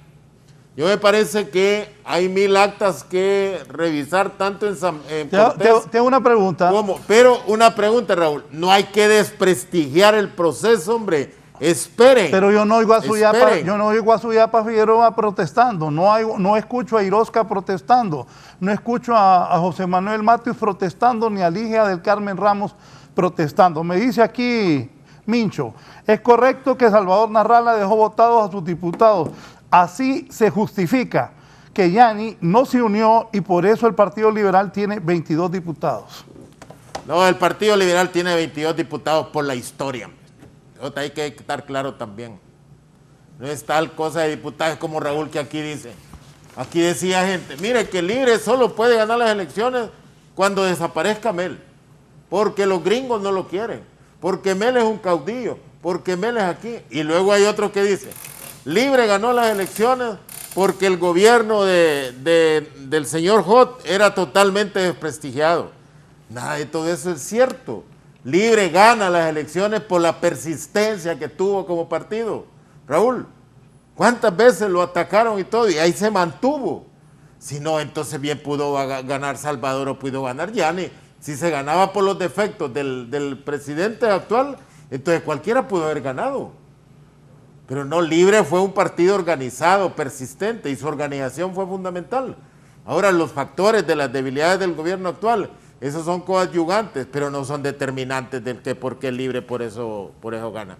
Yo me parece que hay 1000 actas que revisar tanto en Cortés. Tengo una pregunta. Pero una pregunta, Raúl. No hay que desprestigiar el proceso, hombre. Esperen. Pero yo no oigo a Suyapa Figueroa protestando. No escucho a Irosca protestando. No escucho a José Manuel Matos protestando, ni a Ligia del Carmen Ramos protestando. Me dice aquí Mincho, ¿es correcto que Salvador Narrala dejó votados a sus diputados? Así se justifica que Yani no se unió y por eso el Partido Liberal tiene 22 diputados. No, el Partido Liberal tiene 22 diputados por la historia. Hay que estar claro también. No es tal cosa de diputados como Raúl que aquí dice. Aquí decía gente, mire que Libre solo puede ganar las elecciones cuando desaparezca Mel. Porque los gringos no lo quieren. Porque Mel es un caudillo. Porque Mel es aquí. Y luego hay otro que dice... Libre ganó las elecciones porque el gobierno del señor Hot era totalmente desprestigiado. Nada de todo eso es cierto. Libre gana las elecciones por la persistencia que tuvo como partido. Raúl, ¿cuántas veces lo atacaron y todo? Y ahí se mantuvo. Si no, entonces bien pudo ganar Salvador o pudo ganar Yani. Si se ganaba por los defectos del presidente actual, entonces cualquiera pudo haber ganado. Pero no, Libre fue un partido organizado, persistente, y su organización fue fundamental. Ahora, los factores de las debilidades del gobierno actual, esos son coadyuvantes, pero no son determinantes del que por qué Libre por eso gana.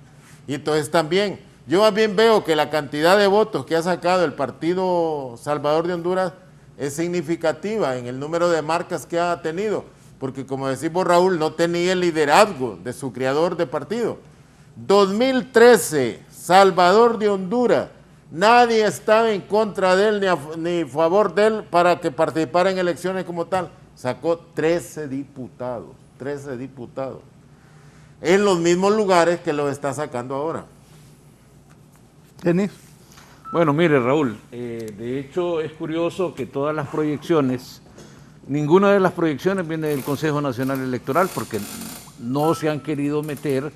Y entonces también, yo más bien veo que la cantidad de votos que ha sacado el Partido Salvador de Honduras es significativa en el número de marcas que ha tenido, porque como decimos Raúl, no tenía el liderazgo de su creador de partido. 2013, Salvador de Honduras, nadie estaba en contra de él ni a favor de él para que participara en elecciones como tal. Sacó 13 diputados, en los mismos lugares que lo está sacando ahora. Denis. Bueno, mire Raúl, de hecho es curioso que todas las proyecciones, ninguna de las proyecciones viene del Consejo Nacional Electoral porque no se han querido meter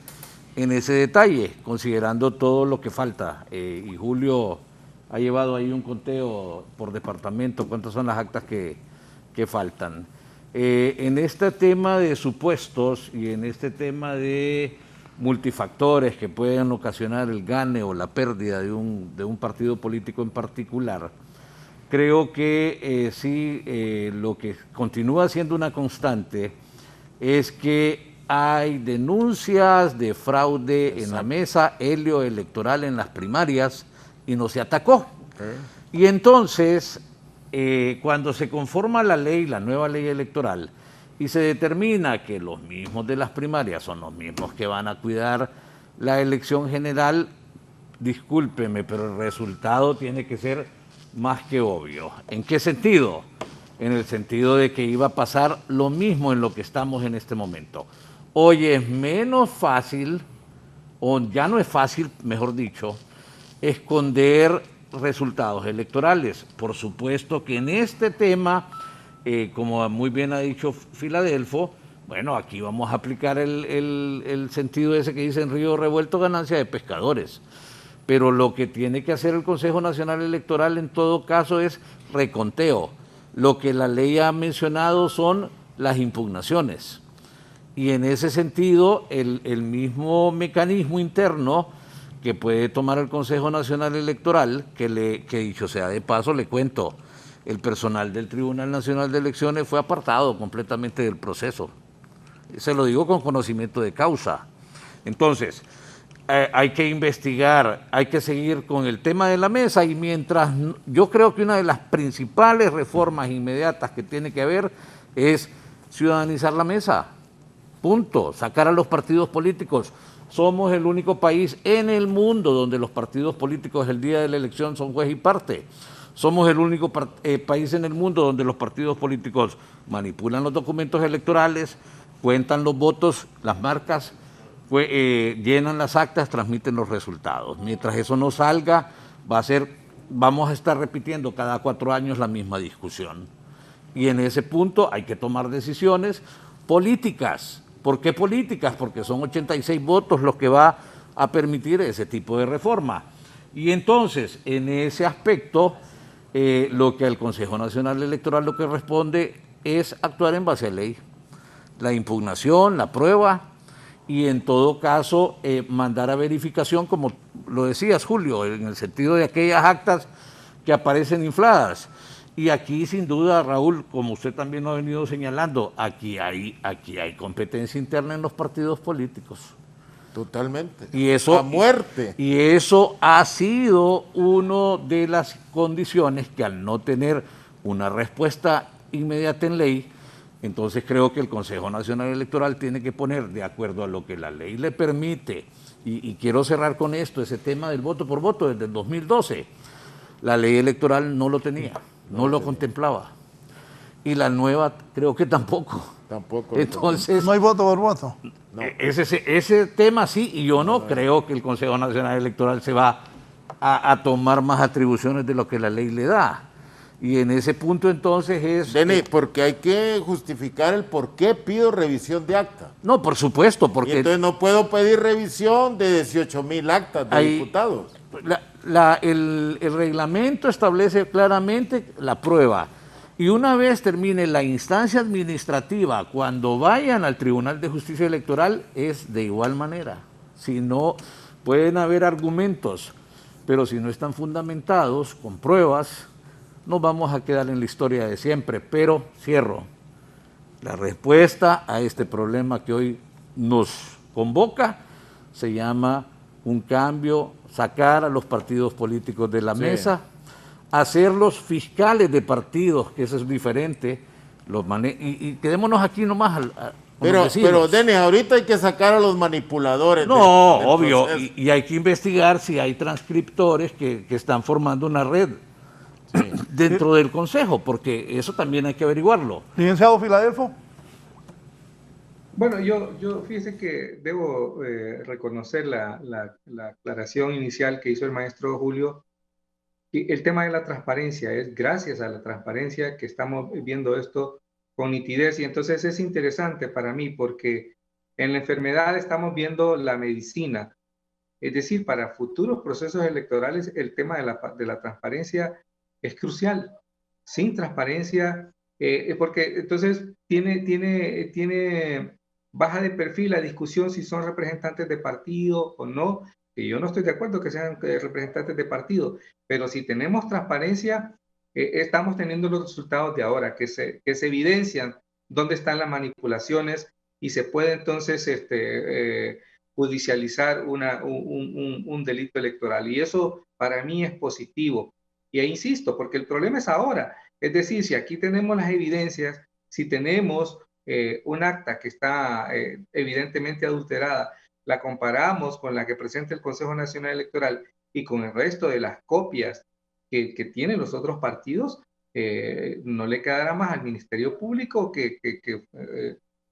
en ese detalle, considerando todo lo que falta. Y Julio ha llevado ahí un conteo por departamento, cuántas son las actas que faltan. En este tema de supuestos y en este tema de multifactores que pueden ocasionar el gane o la pérdida de un partido político en particular, creo que sí, lo que continúa siendo una constante es que hay denuncias de fraude en la mesa helioelectoral en las primarias y no se atacó. Y entonces, cuando se conforma la ley, la nueva ley electoral, y se determina que los mismos de las primarias son los mismos que van a cuidar la elección general, discúlpeme, pero el resultado tiene que ser más que obvio. ¿En qué sentido? En el sentido de que iba a pasar lo mismo en lo que estamos en este momento. Hoy es menos fácil, o ya no es fácil, mejor dicho, esconder resultados electorales. Por supuesto que en este tema, como muy bien ha dicho Filadelfo, bueno, aquí vamos a aplicar el sentido ese que dice en Río Revuelto, ganancia de pescadores. Pero lo que tiene que hacer el Consejo Nacional Electoral en todo caso es reconteo. Lo que la ley ha mencionado son las impugnaciones. Y en ese sentido, el mismo mecanismo interno que puede tomar el Consejo Nacional Electoral, que dicho sea de paso, le cuento, el personal del Tribunal Nacional de Elecciones fue apartado completamente del proceso. Se lo digo con conocimiento de causa. Entonces, hay que investigar, hay que seguir con el tema de la mesa, y mientras, yo creo que una de las principales reformas inmediatas que tiene que haber es ciudadanizar la mesa. Punto. Sacar a los partidos políticos. Somos el único país en el mundo donde los partidos políticos el día de la elección son juez y parte. Somos el único país en el mundo donde los partidos políticos manipulan los documentos electorales, cuentan los votos, las marcas, llenan las actas, transmiten los resultados. Mientras eso no salga, vamos a estar repitiendo cada 4 años la misma discusión. Y en ese punto hay que tomar decisiones políticas. ¿Por qué políticas? Porque son 86 votos los que va a permitir ese tipo de reforma. Y entonces, en ese aspecto, lo que el Consejo Nacional Electoral lo que responde es actuar en base a ley. La impugnación, la prueba, y en todo caso mandar a verificación, como lo decías, Julio, en el sentido de aquellas actas que aparecen infladas. Y aquí, sin duda, Raúl, como usted también lo ha venido señalando, aquí hay competencia interna en los partidos políticos. Totalmente. Y eso, a muerte. Y eso ha sido una de las condiciones que, al no tener una respuesta inmediata en ley, entonces creo que el Consejo Nacional Electoral tiene que poner, de acuerdo a lo que la ley le permite, y quiero cerrar con esto, ese tema del voto por voto desde el 2012. La ley electoral no lo tenía, no lo contemplaba. Y la nueva creo que tampoco. Entonces, no hay voto por voto. No. Ese tema sí, y yo no creo que el Consejo Nacional Electoral se va a tomar más atribuciones de lo que la ley le da. Y en ese punto entonces es... Dene, porque hay que justificar el por qué pido revisión de acta. No, por supuesto, porque... Y entonces no puedo pedir revisión de 18,000 actas de diputados. El reglamento establece claramente la prueba. Y una vez termine la instancia administrativa, cuando vayan al Tribunal de Justicia Electoral, es de igual manera. Si no, pueden haber argumentos, pero si no están fundamentados con pruebas, nos vamos a quedar en la historia de siempre. Pero cierro. La respuesta a este problema que hoy nos convoca se llama un cambio, sacar a los partidos políticos de la mesa, hacerlos fiscales de partidos, que eso es diferente, y quedémonos aquí nomás. Pero Denis, ahorita hay que sacar a los manipuladores. No, obvio, y hay que investigar si hay transcriptores que están formando una red dentro del Consejo, porque eso también hay que averiguarlo. Licenciado Filadelfo. Bueno, yo fíjese que debo reconocer la aclaración inicial que hizo el maestro Julio. Y el tema de la transparencia, es gracias a la transparencia que estamos viendo esto con nitidez, y entonces es interesante para mí porque en la enfermedad estamos viendo la medicina, es decir, para futuros procesos electorales el tema de la transparencia es crucial. Sin transparencia, porque entonces tiene baja de perfil la discusión si son representantes de partido o no, que yo no estoy de acuerdo que sean representantes de partido, pero si tenemos transparencia, estamos teniendo los resultados de ahora, que se evidencian dónde están las manipulaciones y se puede entonces judicializar un delito electoral. Y eso para mí es positivo. Y ahí insisto, porque el problema es ahora. Es decir, si aquí tenemos las evidencias, si tenemos un acta que está evidentemente adulterada, la comparamos con la que presenta el Consejo Nacional Electoral y con el resto de las copias que tienen los otros partidos, no le quedará más al Ministerio Público que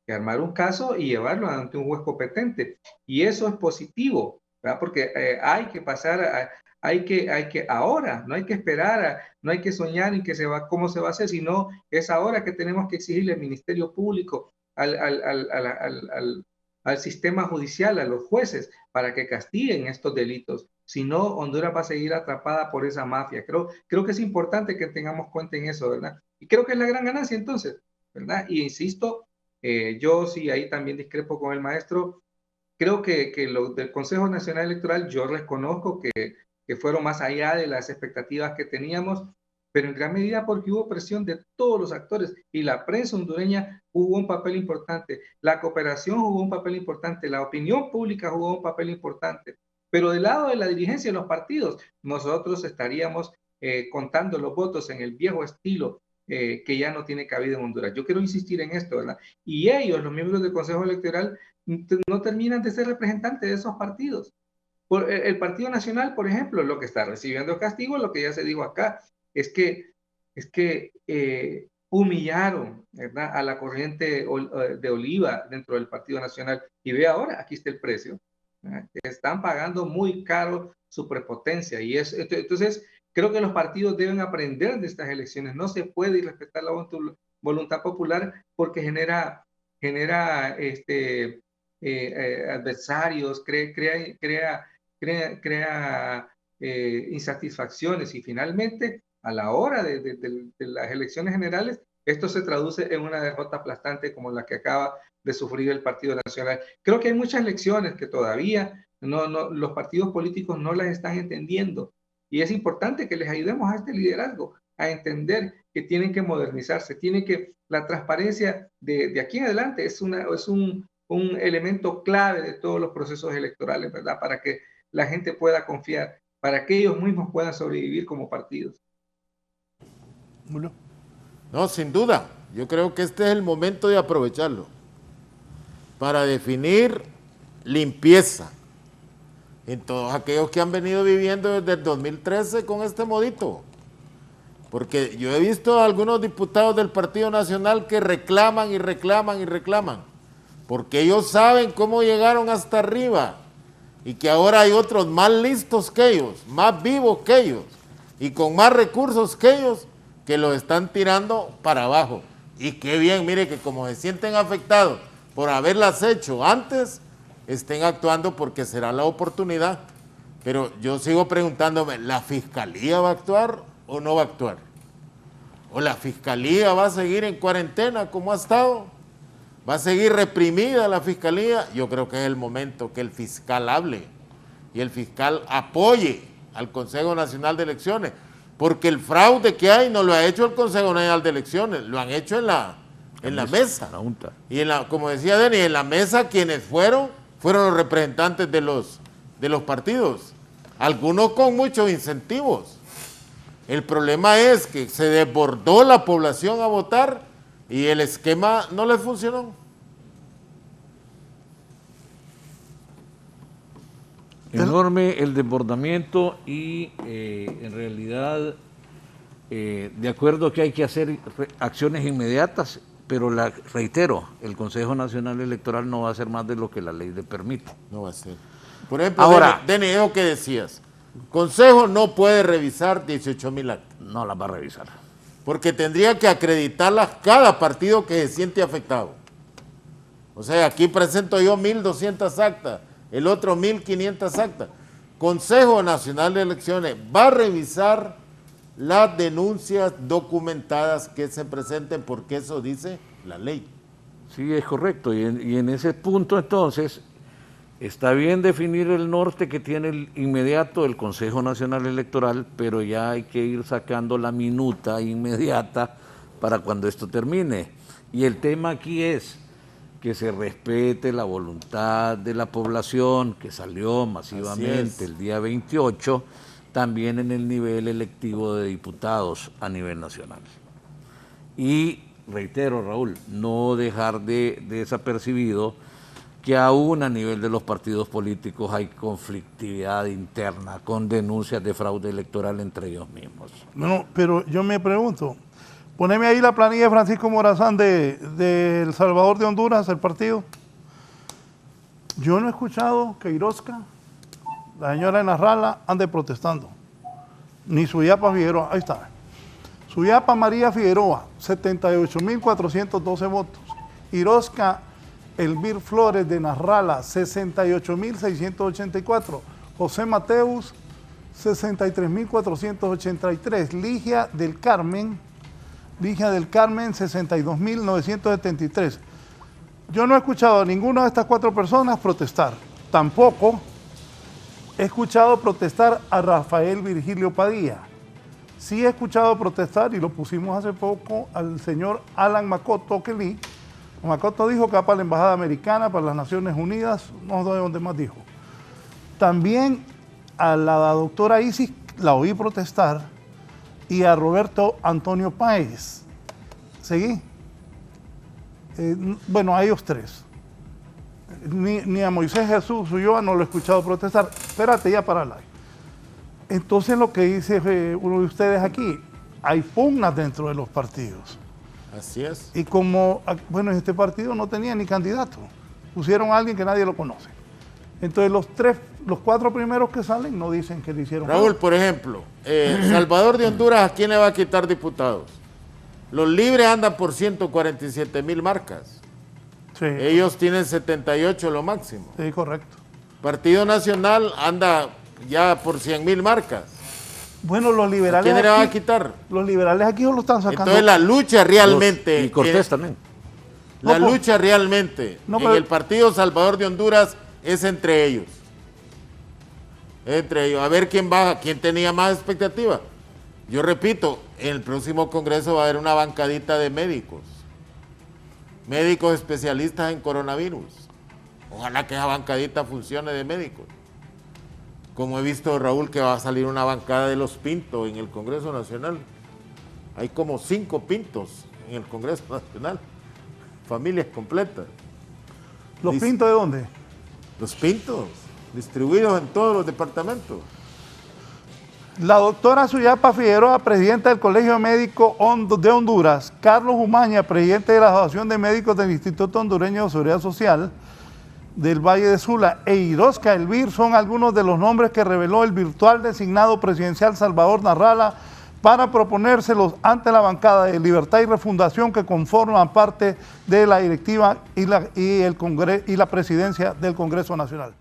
armar un caso y llevarlo ante un juez competente. Y eso es positivo, ¿verdad? Porque hay que pasar, hay que ahora, no hay que esperar, no hay que soñar en cómo se va a hacer, sino es ahora que tenemos que exigirle al Ministerio Público, al sistema judicial, a los jueces, para que castiguen estos delitos. Si no, Honduras va a seguir atrapada por esa mafia. Creo que es importante que tengamos cuenta en eso, ¿verdad? Y creo que es la gran ganancia entonces, ¿verdad? Y insisto, yo sí ahí también discrepo con el maestro. Creo que lo del Consejo Nacional Electoral, yo reconozco que fueron más allá de las expectativas que teníamos, pero en gran medida porque hubo presión de todos los actores y la prensa hondureña jugó un papel importante, la cooperación jugó un papel importante, la opinión pública jugó un papel importante, pero del lado de la dirigencia de los partidos, nosotros estaríamos contando los votos en el viejo estilo que ya no tiene cabida en Honduras. Yo quiero insistir en esto, ¿verdad? Y ellos, los miembros del Consejo Electoral, no terminan de ser representantes de esos partidos. El Partido Nacional, por ejemplo, lo que está recibiendo castigo, lo que ya se dijo acá, es que humillaron, ¿verdad?, a la corriente de Oliva dentro del Partido Nacional. Y ve ahora, aquí está el precio. ¿Verdad? Están pagando muy caro su prepotencia. Y entonces, creo que los partidos deben aprender de estas elecciones. No se puede irrespetar la voluntad popular porque genera adversarios, crea insatisfacciones y finalmente a la hora de las elecciones generales esto se traduce en una derrota aplastante como la que acaba de sufrir el Partido Nacional. Creo que hay muchas lecciones que todavía los partidos políticos no las están entendiendo y es importante que les ayudemos a este liderazgo a entender que tienen que modernizarse, la transparencia de aquí en adelante es un elemento clave de todos los procesos electorales, ¿verdad? Para que la gente pueda confiar, para que ellos mismos puedan sobrevivir como partidos. No, sin duda. Yo creo que este es el momento de aprovecharlo para definir limpieza en todos aquellos que han venido viviendo desde el 2013 con este modito. Porque yo he visto a algunos diputados del Partido Nacional que reclaman y reclaman y reclaman, porque ellos saben cómo llegaron hasta arriba y que ahora hay otros más listos que ellos, más vivos que ellos y con más recursos que ellos que los están tirando para abajo. Y qué bien, mire que como se sienten afectados por haberlas hecho antes, estén actuando porque será la oportunidad. Pero yo sigo preguntándome, ¿la Fiscalía va a actuar o no va a actuar? ¿O la Fiscalía va a seguir en cuarentena como ha estado? ¿Va a seguir reprimida la Fiscalía? Yo creo que es el momento que el fiscal hable y el fiscal apoye al Consejo Nacional de Elecciones, porque el fraude que hay no lo ha hecho el Consejo Nacional de Elecciones, lo han hecho en la mesa. La junta. Y como decía Denis, en la mesa quienes fueron los representantes de los partidos, algunos con muchos incentivos. El problema es que se desbordó la población a votar y el esquema no les funcionó. Enorme el desbordamiento y en realidad, de acuerdo que hay que hacer acciones inmediatas, pero reitero, el Consejo Nacional Electoral no va a hacer más de lo que la ley le permite. No va a ser. Por ejemplo, ahora, Denis, eso que decías, Consejo no puede revisar 18,000 actas. No las va a revisar. Porque tendría que acreditarlas cada partido que se siente afectado. O sea, aquí presento yo 1,200 actas, el otro 1,500 actas. Consejo Nacional de Elecciones va a revisar las denuncias documentadas que se presenten, porque eso dice la ley. Sí, es correcto. Y en ese punto, entonces, está bien definir el norte que tiene el inmediato el Consejo Nacional Electoral, pero ya hay que ir sacando la minuta inmediata para cuando esto termine. Y el tema aquí es que se respete la voluntad de la población que salió masivamente el día 28, también en el nivel electivo de diputados a nivel nacional. Y reitero, Raúl, no dejar de desapercibido que aún a nivel de los partidos políticos hay conflictividad interna con denuncias de fraude electoral entre ellos mismos. No, pero yo me pregunto, poneme ahí la planilla de Francisco Morazán de El Salvador de Honduras, el partido. Yo no he escuchado que Irosca, la señora de Narrala, ande protestando. Ni Suyapa Figueroa, ahí está. Suyapa María Figueroa, 78.412 votos. Irosca Elvir Flores de Narrala, 68.684. José Mateus, 63.483. Ligia del Carmen, 62.973. Yo no he escuchado a ninguna de estas 4 personas protestar. Tampoco he escuchado protestar a Rafael Virgilio Padilla. Sí he escuchado protestar, y lo pusimos hace poco, al señor Alan Makoto Kelly. Makoto dijo que va para la Embajada Americana, para las Naciones Unidas, no sé dónde más dijo. También a la doctora Isis la oí protestar, y a Roberto Antonio Páez. ¿Seguí? Bueno, a ellos 3. Ni a Moisés Jesús Ulloa no lo he escuchado protestar. Espérate ya para la. Entonces lo que dice uno de ustedes aquí, hay pugnas dentro de los partidos. Así es. Y como, bueno, este partido no tenía ni candidato, pusieron a alguien que nadie lo conoce. Entonces los 4 primeros que salen no dicen que le hicieron. Raúl, por ejemplo, Salvador de Honduras, ¿a quién le va a quitar diputados? Los libres andan por 147,000 marcas. Sí. Ellos tienen 78 lo máximo. Sí, correcto. Partido Nacional anda ya por 100,000 marcas. Bueno, los liberales. ¿A quién le va a quitar? Los liberales aquí lo están sacando. Entonces la lucha realmente. Y Cortés también. La lucha realmente en el Partido Salvador de Honduras es entre ellos. Entre ellos. A ver quién baja, quién tenía más expectativa. Yo repito, en el próximo Congreso va a haber una bancadita de médicos. Médicos especialistas en coronavirus. Ojalá que esa bancadita funcione de médicos. Como he visto, Raúl, que va a salir una bancada de los Pintos en el Congreso Nacional. Hay como 5 Pintos en el Congreso Nacional. Familias completas. ¿Los Pintos de dónde? Los Pintos, distribuidos en todos los departamentos. La doctora Suyapa Figueroa, presidenta del Colegio Médico de Honduras, Carlos Umaña, presidente de la Asociación de Médicos del Instituto Hondureño de Seguridad Social del Valle de Sula, e Irosca Elvir son algunos de los nombres que reveló el virtual designado presidencial Salvador Narrala para proponérselos ante la bancada de Libertad y Refundación que conforman parte de la directiva y la presidencia del Congreso Nacional.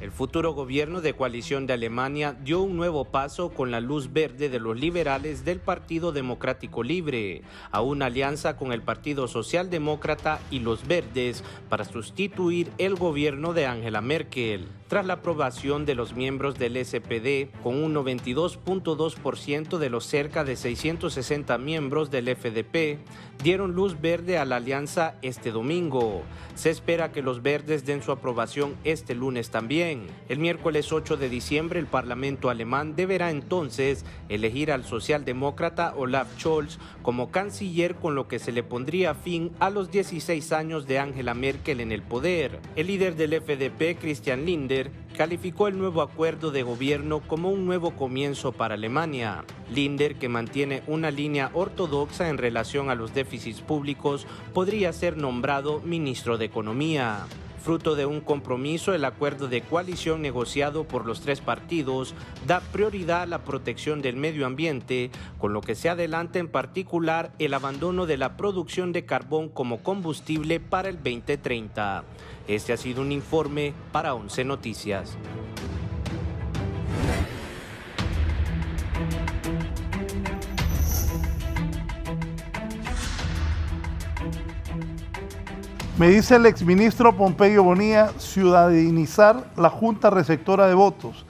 El futuro gobierno de coalición de Alemania dio un nuevo paso con la luz verde de los liberales del Partido Democrático Libre a una alianza con el Partido Socialdemócrata y los Verdes para sustituir el gobierno de Angela Merkel. Tras la aprobación de los miembros del SPD, con un 92.2% de los cerca de 660 miembros del FDP, dieron luz verde a la alianza este domingo. Se espera que los verdes den su aprobación este lunes también. El miércoles 8 de diciembre, el Parlamento alemán deberá entonces elegir al socialdemócrata Olaf Scholz como canciller, con lo que se le pondría fin a los 16 años de Angela Merkel en el poder. El líder del FDP, Christian Lindner, calificó el nuevo acuerdo de gobierno como un nuevo comienzo para Alemania. Lindner, que mantiene una línea ortodoxa en relación a los déficits públicos, podría ser nombrado ministro de Economía. Fruto de un compromiso, el acuerdo de coalición negociado por los 3 partidos da prioridad a la protección del medio ambiente, con lo que se adelanta en particular el abandono de la producción de carbón como combustible para el 2030. Este ha sido un informe para 11 Noticias. Me dice el exministro Pompeyo Bonilla, ciudadanizar la Junta Receptora de Votos,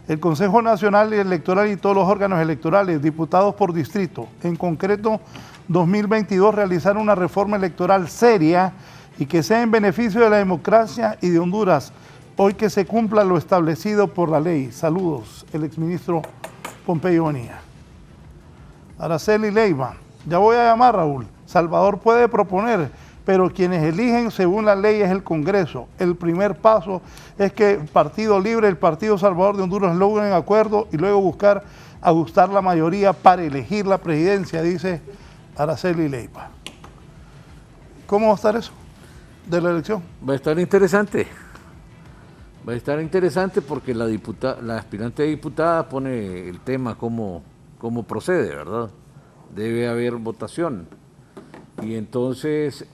el Consejo Nacional Electoral y todos los órganos electorales, diputados por distrito. En concreto, 2022 realizar una reforma electoral seria y que sea en beneficio de la democracia y de Honduras, hoy que se cumpla lo establecido por la ley. Saludos, el exministro Pompeyo Bonilla. Araceli Leiva, ya voy a llamar, Raúl. Salvador puede proponer, pero quienes eligen según la ley es el Congreso. El primer paso es que el Partido Libre, el Partido Salvador de Honduras logren acuerdo y luego buscar ajustar la mayoría para elegir la presidencia, dice Araceli Leiva. ¿Cómo va a estar eso de la elección? Va a estar interesante. Va a estar interesante porque la aspirante diputada pone el tema cómo procede, ¿verdad? Debe haber votación. Y entonces,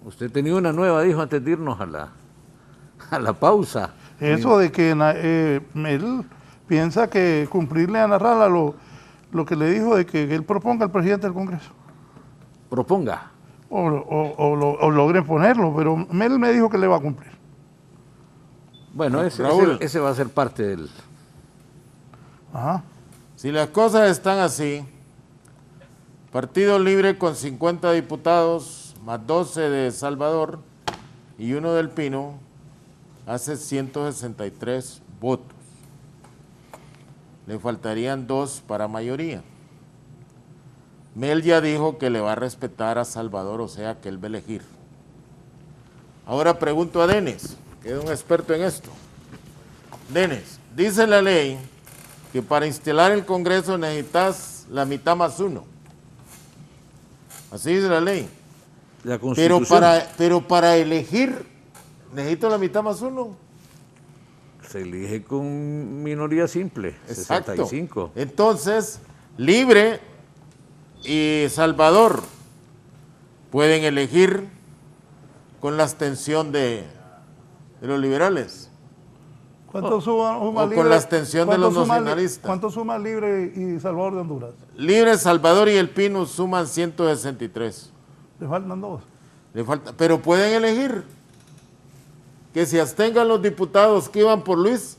usted tenía una nueva, dijo antes de irnos a la pausa. Eso de que él piensa que cumplirle a Ana Rala lo que le dijo de que él proponga al presidente del Congreso. Proponga. O logren ponerlo, pero Mel me dijo que le va a cumplir. Bueno, ese va a ser parte del... Ajá. Si las cosas están así, Partido Libre con 50 diputados, más 12 de Salvador y 1 del Pino, hace 163 votos. Le faltarían 2 para mayoría. Mel ya dijo que le va a respetar a Salvador, o sea que él va a elegir. Ahora pregunto a Denis, que es un experto en esto. Denis, dice la ley que para instalar el Congreso necesitas la mitad más 1. Así dice la ley. La Constitución. Pero para elegir, ¿necesito la mitad más 1? Se elige con minoría simple, Exacto. 65. Entonces, Libre y Salvador pueden elegir con la abstención de los liberales. ¿Cuánto suma Libre? Con la abstención de los nacionalistas. ¿Cuánto suma Libre y Salvador de Honduras? Libre, Salvador y el Pino suman 163. Le faltan 2. Pero pueden elegir que se abstengan los diputados que iban por Luis,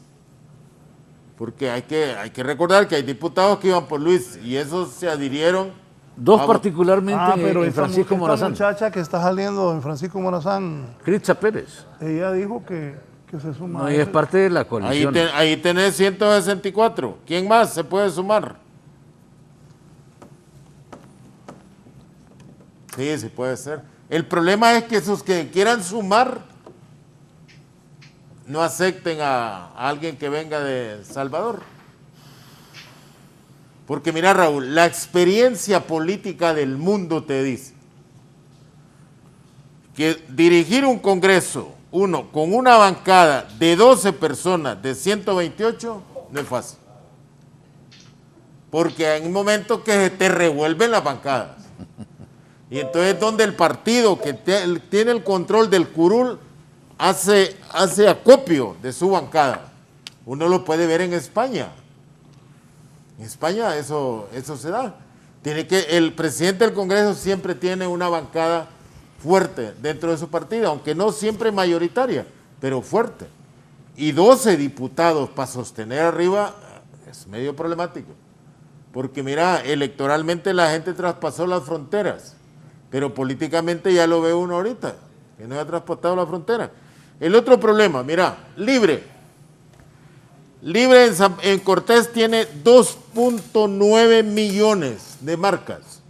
porque hay que recordar que hay diputados que iban por Luis y esos se adhirieron. 2 particularmente pero en Francisco Morazán. Esta muchacha que está saliendo en Francisco Morazán, Critza Pérez. Ella dijo que se suma. No, ella es parte de la coalición. Ahí tenés 164. ¿Quién más se puede sumar? Sí puede ser. El problema es que esos que quieran sumar no acepten a alguien que venga de Salvador. Porque mira, Raúl, la experiencia política del mundo te dice que dirigir un Congreso, con una bancada de 12 personas de 128, no es fácil. Porque hay un momento que se te revuelven las bancadas. Y entonces es donde el partido que tiene el control del curul hace acopio de su bancada. Uno lo puede ver en España. En España eso se da. El presidente del Congreso siempre tiene una bancada fuerte dentro de su partido, aunque no siempre mayoritaria, pero fuerte. Y 12 diputados para sostener arriba es medio problemático. Porque mira, electoralmente la gente traspasó las fronteras, pero políticamente ya lo ve uno ahorita, que no ha traspasado la frontera. El otro problema, mira, Libre en Cortés tiene 2.9 millones de marcas.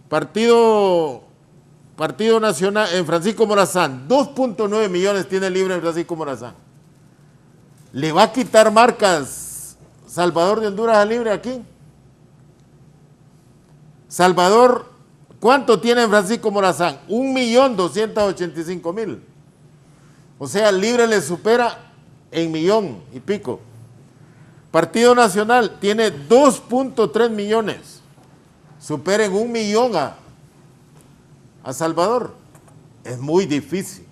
Partido Nacional en Francisco Morazán, 2.9 millones tiene Libre en Francisco Morazán. ¿Le va a quitar marcas Salvador de Honduras a Libre aquí? Salvador, ¿cuánto tiene en Francisco Morazán? 1.285.000. O sea, Libre le supera en 1.000.000 y pico. Partido Nacional tiene 2.3 millones. Superen 1.000.000 a Salvador. Es muy difícil.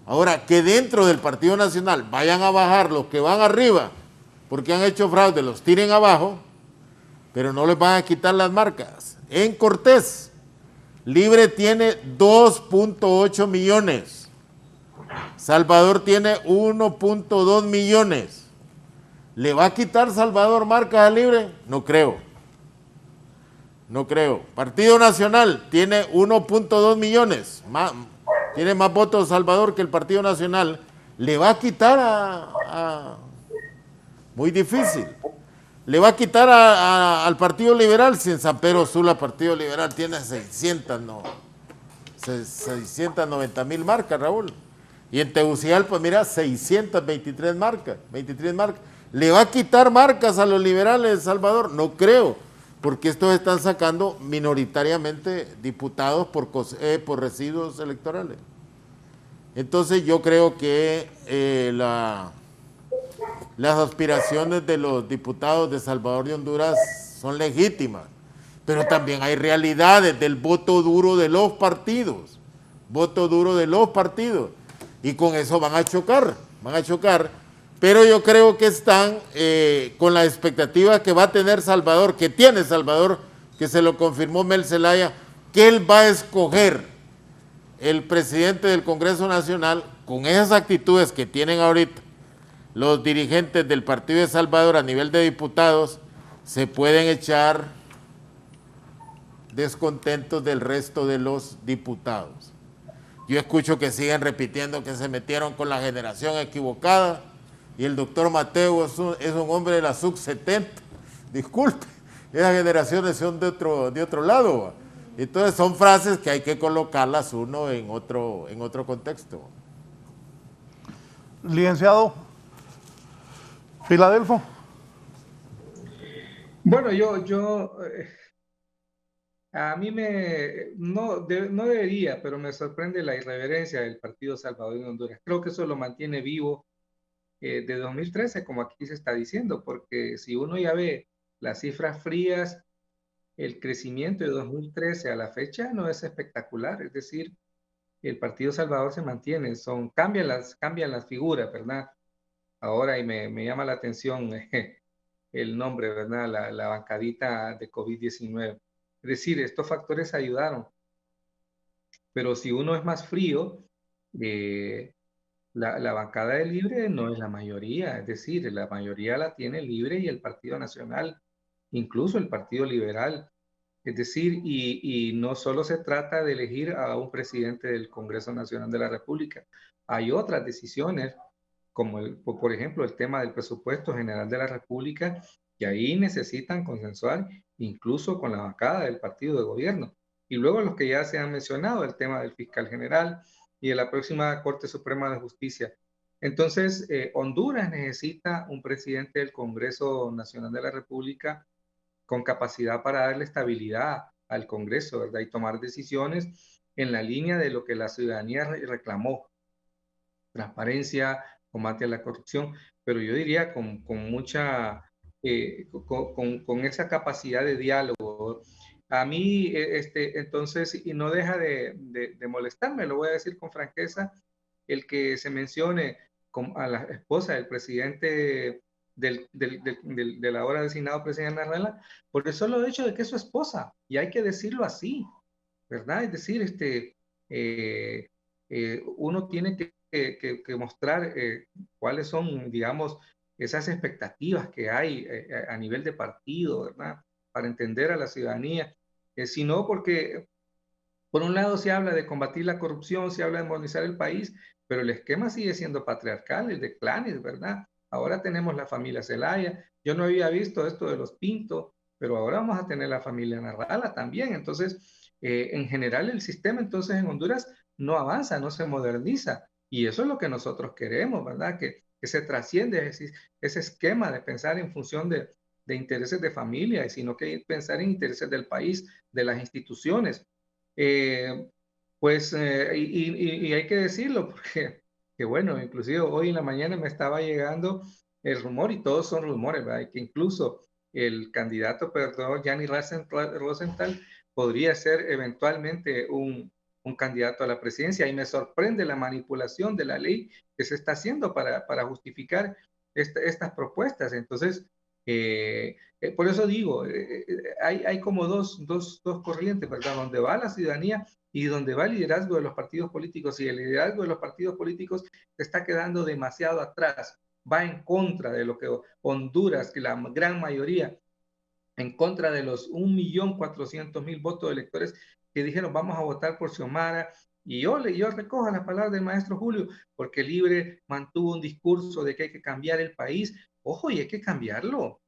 Ahora, que dentro del Partido Nacional vayan a bajar los que van arriba porque han hecho fraude, los tiren abajo, pero no les van a quitar las marcas. En Cortés, Libre tiene 2.8 millones. Salvador tiene 1.2 millones. ¿Le va a quitar Salvador marcas a Libre? No creo. No creo. Partido Nacional tiene 1.2 millones. Tiene más votos Salvador que el Partido Nacional. ¿Le va a quitar muy difícil? ¿Le va a quitar al Partido Liberal? Si en San Pedro Sula Partido Liberal tiene 690,000 marcas, Raúl. Y en Tegucigalpa, mira, 623 marcas, 23 marcas. ¿Le va a quitar marcas a los liberales de Salvador? No creo, porque estos están sacando minoritariamente diputados por residuos electorales. Entonces yo creo que las aspiraciones de los diputados de Salvador de Honduras son legítimas, pero también hay realidades del voto duro de los partidos, y con eso van a chocar, pero yo creo que están con la expectativa que va a tener Salvador, que tiene Salvador, que se lo confirmó Mel Zelaya, que él va a escoger el presidente del Congreso Nacional con esas actitudes que tienen ahorita los dirigentes del Partido de Salvador a nivel de diputados. Se pueden echar descontentos del resto de los diputados. Yo escucho que siguen repitiendo que se metieron con la generación equivocada y el doctor Mateo es un hombre de la sub-70. Disculpe, esas generaciones son de otro lado. Entonces son frases que hay que colocarlas uno en otro contexto. Licenciado Filadelfo. Bueno, a mí no debería, pero me sorprende la irreverencia del Partido Salvador de Honduras. Creo que eso lo mantiene vivo de 2013, como aquí se está diciendo, porque si uno ya ve las cifras frías, el crecimiento de 2013 a la fecha no es espectacular, es decir, el Partido Salvador se mantiene, cambian las figuras, ¿verdad? Ahora, y me llama la atención el nombre, ¿verdad? La bancadita de COVID-19. Es decir, estos factores ayudaron, pero si uno es más frío, la bancada de Libre no es la mayoría, es decir, la mayoría la tiene Libre y el Partido Nacional, incluso el Partido Liberal. Es decir, y no solo se trata de elegir a un presidente del Congreso Nacional de la República, hay otras decisiones, como por ejemplo el tema del presupuesto general de la República, que ahí necesitan consensuar incluso con la bancada del partido de gobierno. Y luego los que ya se han mencionado, el tema del fiscal general y de la próxima Corte Suprema de Justicia. Entonces, Honduras necesita un presidente del Congreso Nacional de la República con capacidad para darle estabilidad al Congreso, ¿verdad? Y tomar decisiones en la línea de lo que la ciudadanía reclamó. Transparencia, combate a la corrupción, pero yo diría con mucha, con esa capacidad de diálogo. A mí, entonces, y no deja de molestarme, lo voy a decir con franqueza, el que se mencione a la esposa del presidente del ahora designado presidente Narrala, por el solo hecho de que es su esposa, y hay que decirlo así, ¿verdad? Es decir, uno tiene que mostrar cuáles son, digamos, esas expectativas que hay a nivel de partido, ¿verdad? Para entender a la ciudadanía, sino porque por un lado se habla de combatir la corrupción, se habla de modernizar el país, pero el esquema sigue siendo patriarcal, el de clanes, ¿verdad? Ahora tenemos la familia Zelaya. Yo no había visto esto de los Pinto, pero ahora vamos a tener la familia Narrala también. Entonces, en general, el sistema entonces en Honduras no avanza, no se moderniza. Y eso es lo que nosotros queremos, ¿verdad? Que se trasciende ese esquema de pensar en función de intereses de familia, sino que pensar en intereses del país, de las instituciones. Y hay que decirlo, porque que bueno, inclusive hoy en la mañana me estaba llegando el rumor, y todos son rumores, ¿verdad? Que incluso el candidato, Gianni Rosenthal, podría ser eventualmente un candidato a la presidencia, y me sorprende la manipulación de la ley que se está haciendo para justificar estas propuestas. Entonces, Por eso digo, hay como dos corrientes, ¿verdad? Donde va la ciudadanía y donde va el liderazgo de los partidos políticos, y el liderazgo de los partidos políticos se está quedando demasiado atrás, va en contra de lo que Honduras, que la gran mayoría, en contra de los 1.400.000 votos de electores que dijeron vamos a votar por Xiomara. Y yo recojo las palabras del maestro Julio, porque Libre mantuvo un discurso de que hay que cambiar el país. Ojo, y hay que cambiarlo.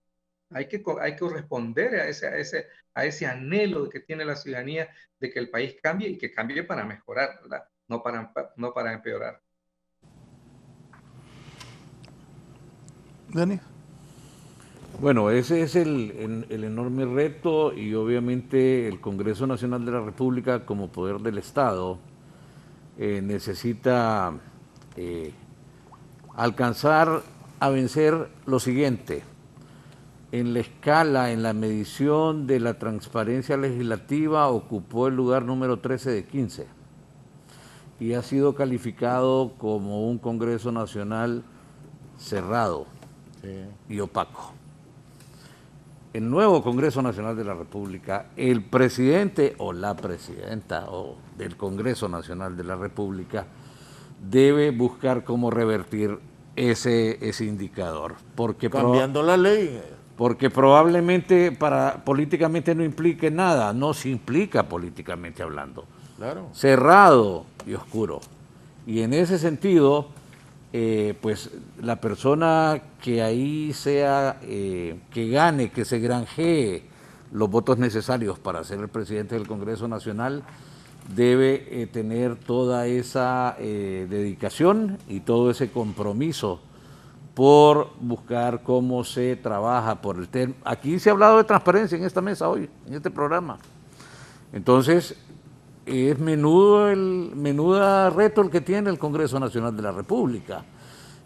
Hay que corresponder a ese anhelo que tiene la ciudadanía de que el país cambie, y que cambie para mejorar, ¿verdad? No para empeorar. Denis. Bueno, ese es el enorme reto, y obviamente el Congreso Nacional de la República, como poder del Estado, necesita alcanzar a vencer lo siguiente. En la escala, en la medición de la transparencia legislativa, ocupó el lugar número 13 de 15 y ha sido calificado como un Congreso Nacional cerrado y opaco. El nuevo Congreso Nacional de la República, el presidente o la presidenta del Congreso Nacional de la República debe buscar cómo revertir ese indicador. Porque cambiando la ley. Porque probablemente políticamente no implique nada, no se implica políticamente hablando. Claro. Cerrado y oscuro. Y en ese sentido, pues la persona que ahí sea, que gane, que se granjee los votos necesarios para ser el presidente del Congreso Nacional, debe tener toda esa dedicación y todo ese compromiso por buscar cómo se trabaja por el tema. Aquí se ha hablado de transparencia en esta mesa hoy, en este programa. Entonces, es menuda reto el que tiene el Congreso Nacional de la República.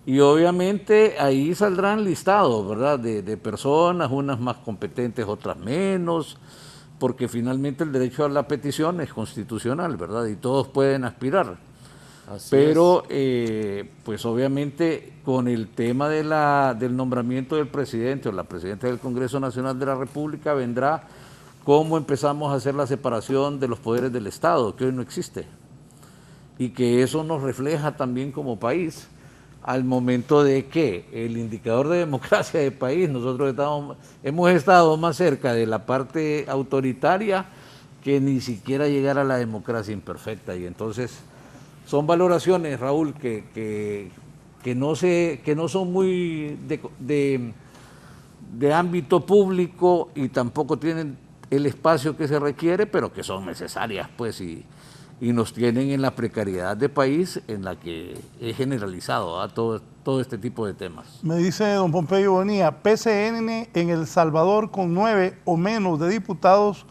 Y obviamente ahí saldrán listados, ¿verdad?, de personas, unas más competentes, otras menos, porque finalmente el derecho a la petición es constitucional, ¿verdad?, y todos pueden aspirar. Pero, pues obviamente, con el tema del nombramiento del presidente o la presidenta del Congreso Nacional de la República, vendrá cómo empezamos a hacer la separación de los poderes del Estado, que hoy no existe. Y que eso nos refleja también como país, al momento de que el indicador de democracia del país, nosotros hemos estado más cerca de la parte autoritaria que ni siquiera llegar a la democracia imperfecta. Y entonces son valoraciones, Raúl, que no son muy de ámbito público y tampoco tienen el espacio que se requiere, pero que son necesarias, pues, y nos tienen en la precariedad de país en la que es generalizado todo este tipo de temas. Me dice don Pompeyo Bonilla, PCN en El Salvador con 9 o menos de diputados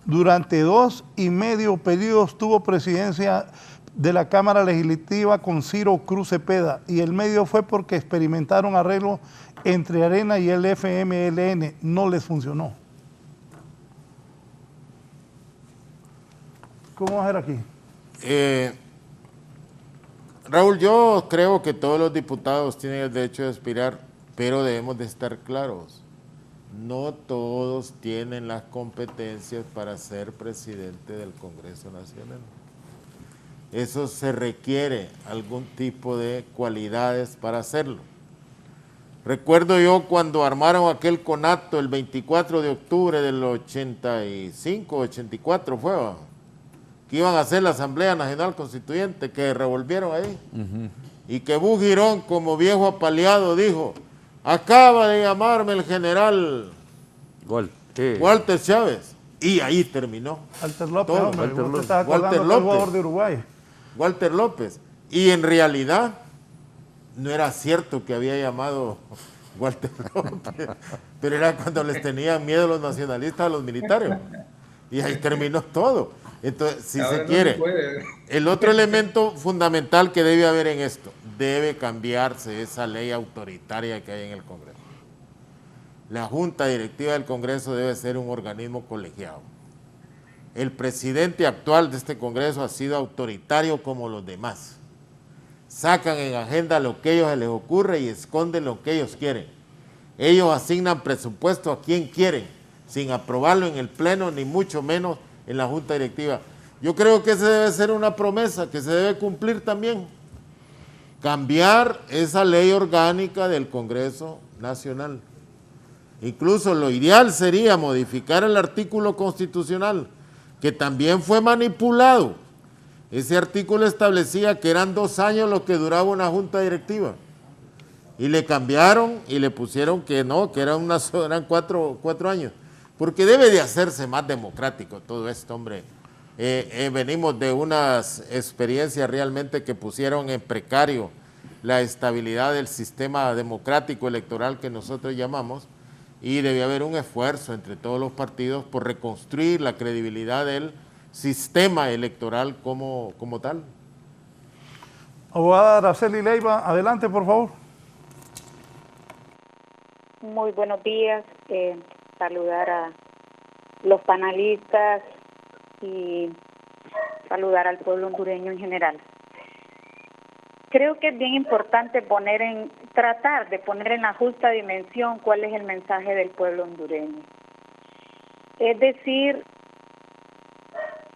durante 2,5 periodos tuvo presidencia de la Cámara Legislativa con Ciro Cruz Cepeda, y el medio fue porque experimentaron arreglo entre Arena y el FMLN, no les funcionó. ¿Cómo va a ser aquí? Raúl, yo creo que todos los diputados tienen el derecho de aspirar, pero debemos de estar claros. No todos tienen las competencias para ser presidente del Congreso Nacional. Eso se requiere algún tipo de cualidades para hacerlo. Recuerdo yo cuando armaron aquel conato el 24 de octubre del 85, 84 fue, ¿va?, que iban a hacer la Asamblea Nacional Constituyente, que revolvieron ahí. Y que Bu Girón, como viejo apaleado, dijo, acaba de llamarme el general Walter Chávez. Y ahí terminó. Walter López, todo. hombre, Walter López. Jugador de Uruguay. Walter López. Y en realidad no era cierto que había llamado Walter López, pero era cuando les tenían miedo los nacionalistas a los militares. Y ahí terminó todo. Entonces, si ahora se quiere, el otro elemento fundamental que debe haber en esto, debe cambiarse esa ley autoritaria que hay en el Congreso. La Junta Directiva del Congreso debe ser un organismo colegiado. El presidente actual de este Congreso ha sido autoritario como los demás. Sacan en agenda lo que a ellos se les ocurre y esconden lo que ellos quieren. ellos asignan presupuesto a quien quieren, sin aprobarlo en el Pleno, ni mucho menos en la Junta Directiva. Yo creo que esa debe ser una promesa que se debe cumplir también. Cambiar esa ley orgánica del Congreso Nacional. Incluso lo ideal sería modificar el artículo constitucional, que también fue manipulado. Ese artículo establecía que eran 2 años lo que duraba una junta directiva. Y le cambiaron y le pusieron que no, que eran 4 años. Porque debe de hacerse más democrático todo esto, hombre. Venimos de unas experiencias realmente que pusieron en precario la estabilidad del sistema democrático electoral que nosotros llamamos, y debe haber un esfuerzo entre todos los partidos por reconstruir la credibilidad del sistema electoral como tal. Abogada Araceli Leiva, adelante por favor. Muy buenos días, saludar a los panelistas y saludar al pueblo hondureño en general. Creo que es bien importante tratar de poner en la justa dimensión cuál es el mensaje del pueblo hondureño. Es decir,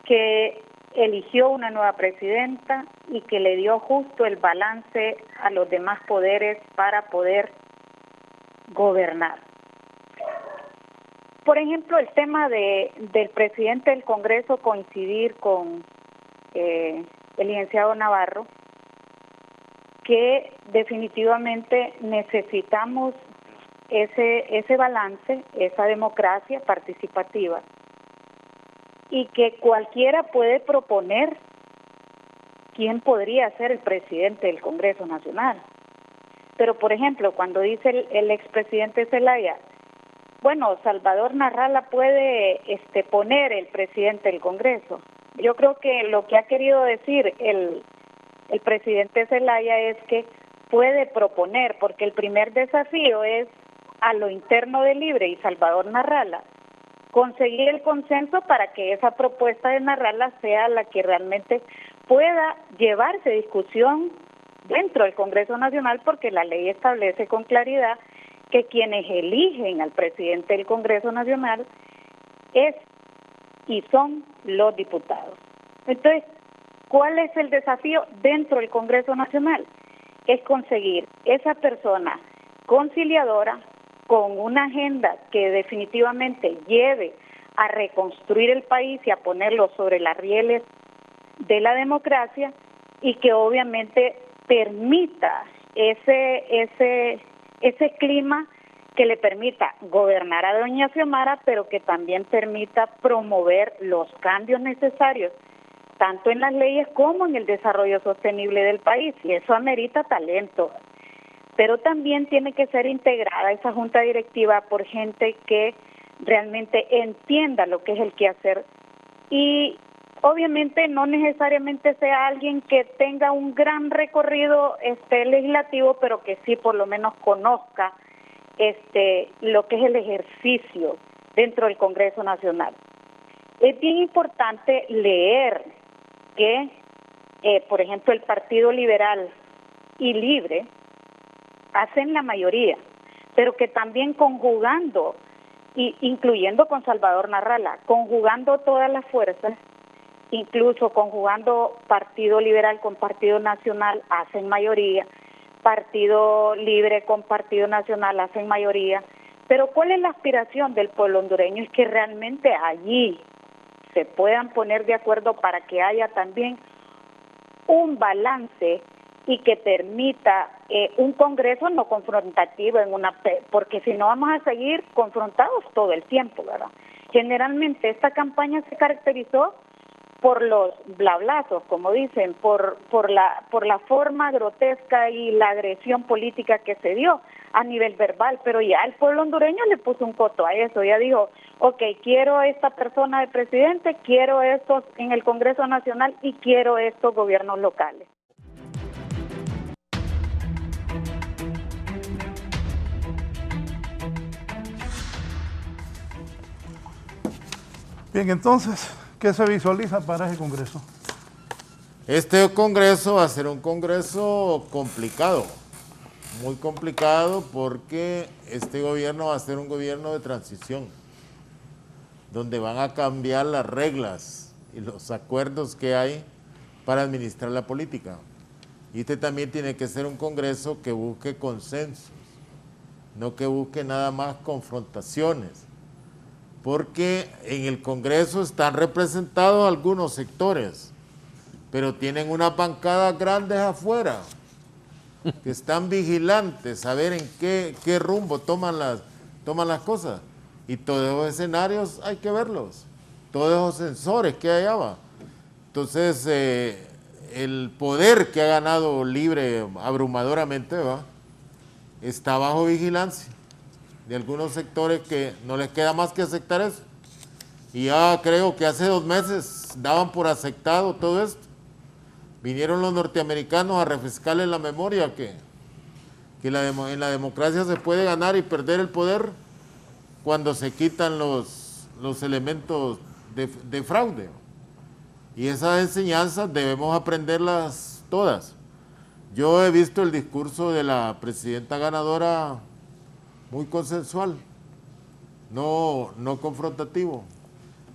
que eligió una nueva presidenta y que le dio justo el balance a los demás poderes para poder gobernar. Por ejemplo, el tema del presidente del Congreso coincidir con el licenciado Navarro, que definitivamente necesitamos ese balance, esa democracia participativa, y que cualquiera puede proponer quién podría ser el presidente del Congreso Nacional. Pero, por ejemplo, cuando dice el expresidente Zelaya, bueno, Salvador Narrala puede poner el presidente del Congreso. Yo creo que lo que ha querido decir el presidente Zelaya es que puede proponer, porque el primer desafío es a lo interno de Libre y Salvador Narrala conseguir el consenso para que esa propuesta de Narrala sea la que realmente pueda llevarse discusión dentro del Congreso Nacional, porque la ley establece con claridad que quienes eligen al presidente del Congreso Nacional es y son los diputados. Entonces, ¿cuál es el desafío dentro del Congreso Nacional? Es conseguir esa persona conciliadora con una agenda que definitivamente lleve a reconstruir el país y a ponerlo sobre las rieles de la democracia, y que obviamente permita ese clima que le permita gobernar a doña Xiomara, pero que también permita promover los cambios necesarios, tanto en las leyes como en el desarrollo sostenible del país, y eso amerita talento. Pero también tiene que ser integrada esa junta directiva por gente que realmente entienda lo que es el quehacer, y obviamente no necesariamente sea alguien que tenga un gran recorrido legislativo, pero que sí por lo menos conozca lo que es el ejercicio dentro del Congreso Nacional. Es bien importante leer que, por ejemplo, el Partido Liberal y Libre hacen la mayoría, pero que también conjugando, y incluyendo con Salvador Narrala, conjugando todas las fuerzas, incluso conjugando Partido Liberal con Partido Nacional, hacen mayoría, Partido Libre con Partido Nacional hacen mayoría. Pero ¿cuál es la aspiración del pueblo hondureño? Es que realmente allí se puedan poner de acuerdo para que haya también un balance y que permita un Congreso no confrontativo, porque si no vamos a seguir confrontados todo el tiempo, ¿verdad? Generalmente esta campaña se caracterizó por los blablazos, como dicen, por la forma grotesca y la agresión política que se dio a nivel verbal, pero ya el pueblo hondureño le puso un coto a eso, ya dijo, ok, quiero a esta persona de presidente, quiero estos en el Congreso Nacional y quiero estos gobiernos locales. Bien, entonces, ¿qué se visualiza para ese Congreso? Este Congreso va a ser un Congreso complicado, muy complicado porque este gobierno va a ser un gobierno de transición, donde van a cambiar las reglas y los acuerdos que hay para administrar la política. Y este también tiene que ser un Congreso que busque consensos, no que busque nada más confrontaciones, porque en el Congreso están representados algunos sectores, pero tienen unas bancadas grandes afuera, que están vigilantes a ver en qué rumbo toman las cosas. Y todos esos escenarios hay que verlos, todos esos sensores que hay allá. Entonces, el poder que ha ganado Libre abrumadoramente está bajo vigilancia de algunos sectores que no les queda más que aceptar eso. Y ya creo que hace 2 meses daban por aceptado todo esto. Vinieron los norteamericanos a refrescarles la memoria que en la democracia se puede ganar y perder el poder cuando se quitan los elementos de fraude. Y esas enseñanzas debemos aprenderlas todas. Yo he visto el discurso de la presidenta ganadora muy consensual, no confrontativo.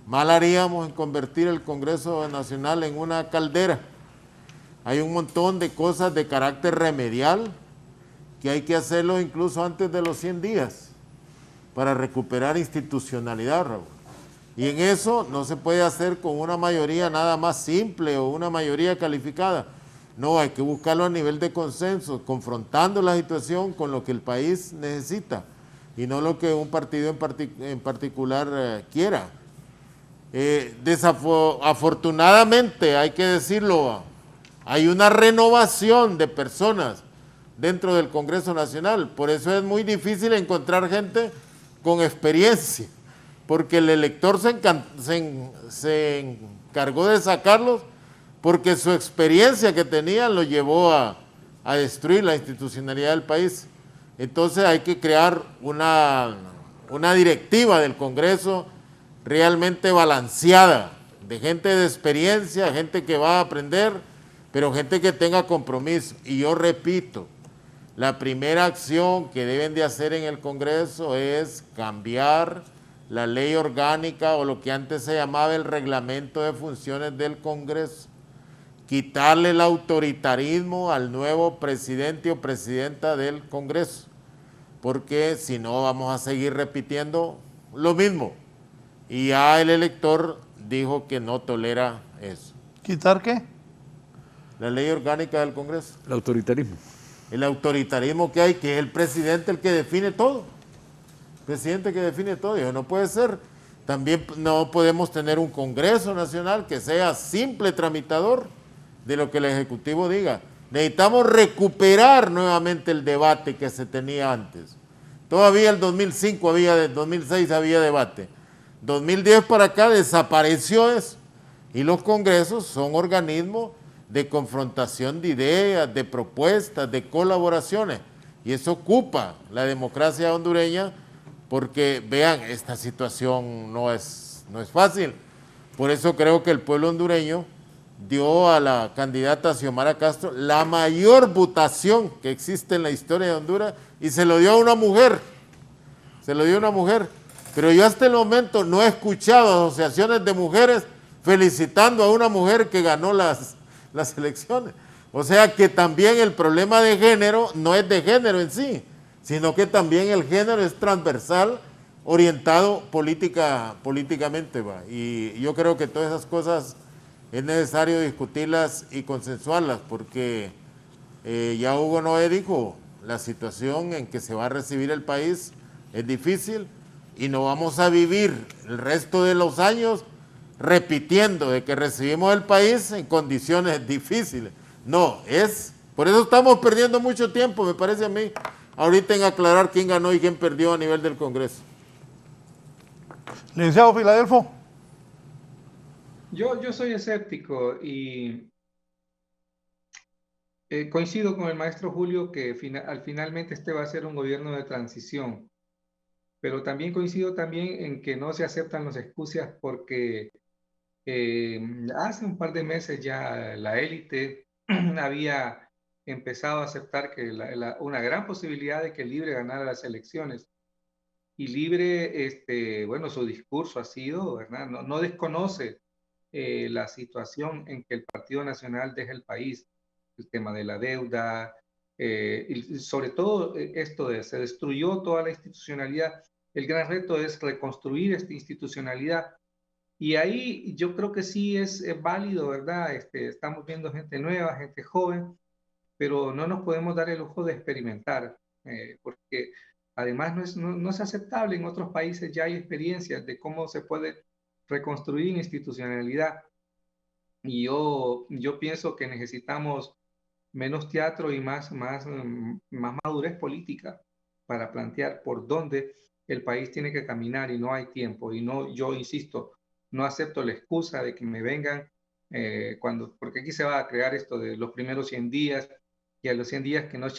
Mal haríamos en convertir el Congreso Nacional en una caldera. Hay un montón de cosas de carácter remedial que hay que hacerlo incluso antes de los 100 días para recuperar institucionalidad, Raúl. Y en eso no se puede hacer con una mayoría nada más simple o una mayoría calificada. No, hay que buscarlo a nivel de consenso, confrontando la situación con lo que el país necesita y no lo que un partido en particular quiera. Afortunadamente, hay que decirlo, hay una renovación de personas dentro del Congreso Nacional. Por eso es muy difícil encontrar gente con experiencia, porque el elector se encargó de sacarlos porque su experiencia que tenían lo llevó a destruir la institucionalidad del país. Entonces hay que crear una directiva del Congreso realmente balanceada, de gente de experiencia, gente que va a aprender, pero gente que tenga compromiso. Y yo repito, la primera acción que deben de hacer en el Congreso es cambiar la ley orgánica o lo que antes se llamaba el reglamento de funciones del Congreso, quitarle el autoritarismo al nuevo presidente o presidenta del Congreso, porque si no vamos a seguir repitiendo lo mismo. Y ya el elector dijo que no tolera eso. ¿Quitar qué? La ley orgánica del Congreso. El autoritarismo. El autoritarismo que hay, que es el presidente el que define todo. El presidente que define todo. Y eso no puede ser. También no podemos tener un Congreso Nacional que sea simple tramitador de lo que el Ejecutivo diga. Necesitamos recuperar nuevamente el debate que se tenía antes. Todavía el 2006 había debate. 2010 para acá desapareció eso. Y los congresos son organismos de confrontación de ideas, de propuestas, de colaboraciones. Y eso ocupa la democracia hondureña porque, vean, esta situación no es fácil. Por eso creo que el pueblo hondureño dio a la candidata Xiomara Castro la mayor votación que existe en la historia de Honduras y se lo dio a una mujer. Se lo dio a una mujer. Pero yo hasta el momento no he escuchado asociaciones de mujeres felicitando a una mujer que ganó las elecciones. O sea que también el problema de género no es de género en sí, sino que también el género es transversal, orientado políticamente. Y yo creo que todas esas cosas es necesario discutirlas y consensuarlas, porque ya Hugo Noé dijo, la situación en que se va a recibir el país es difícil y no vamos a vivir el resto de los años repitiendo de que recibimos el país en condiciones difíciles. No, por eso estamos perdiendo mucho tiempo, me parece a mí, ahorita en aclarar quién ganó y quién perdió a nivel del Congreso. Licenciado Filadelfo. Yo soy escéptico y coincido con el maestro Julio que finalmente este va a ser un gobierno de transición, pero también coincido en que no se aceptan las excusas porque hace un par de meses ya la élite había empezado a aceptar que una gran posibilidad de que Libre ganara las elecciones. Y Libre, bueno, su discurso ha sido, ¿verdad? No desconoce la situación en que el Partido Nacional deja el país, el tema de la deuda, y sobre todo esto de se destruyó toda la institucionalidad. El gran reto es reconstruir esta institucionalidad. Y ahí yo creo que sí es válido, ¿verdad? Estamos viendo gente nueva, gente joven, pero no nos podemos dar el lujo de experimentar, porque además no es aceptable. En otros países ya hay experiencias de cómo se puede reconstruir institucionalidad. Y yo pienso que necesitamos menos teatro y más madurez política para plantear por dónde el país tiene que caminar, y no hay tiempo. Y no, yo insisto, no acepto la excusa de que me vengan porque aquí se va a crear esto de los primeros 100 días, y a los 100 días que no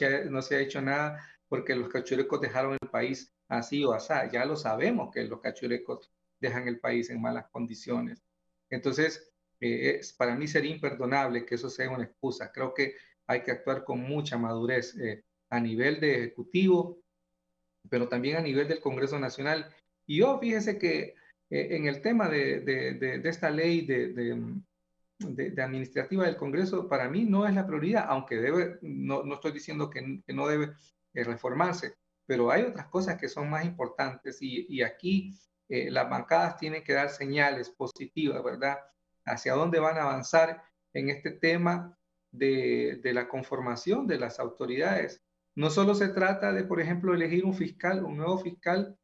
se ha hecho nada porque los cachurecos dejaron el país así o asá. Ya lo sabemos que los cachurecos dejan el país en malas condiciones. Entonces, para mí sería imperdonable que eso sea una excusa. Creo que hay que actuar con mucha madurez a nivel de Ejecutivo, pero también a nivel del Congreso Nacional. Y yo, fíjese que en el tema de esta ley de administrativa del Congreso, para mí no es la prioridad, aunque no estoy diciendo que no debe reformarse, pero hay otras cosas que son más importantes, y aquí las bancadas tienen que dar señales positivas, ¿verdad?, hacia dónde van a avanzar en este tema de la conformación de las autoridades. No solo se trata de, por ejemplo, elegir un nuevo fiscal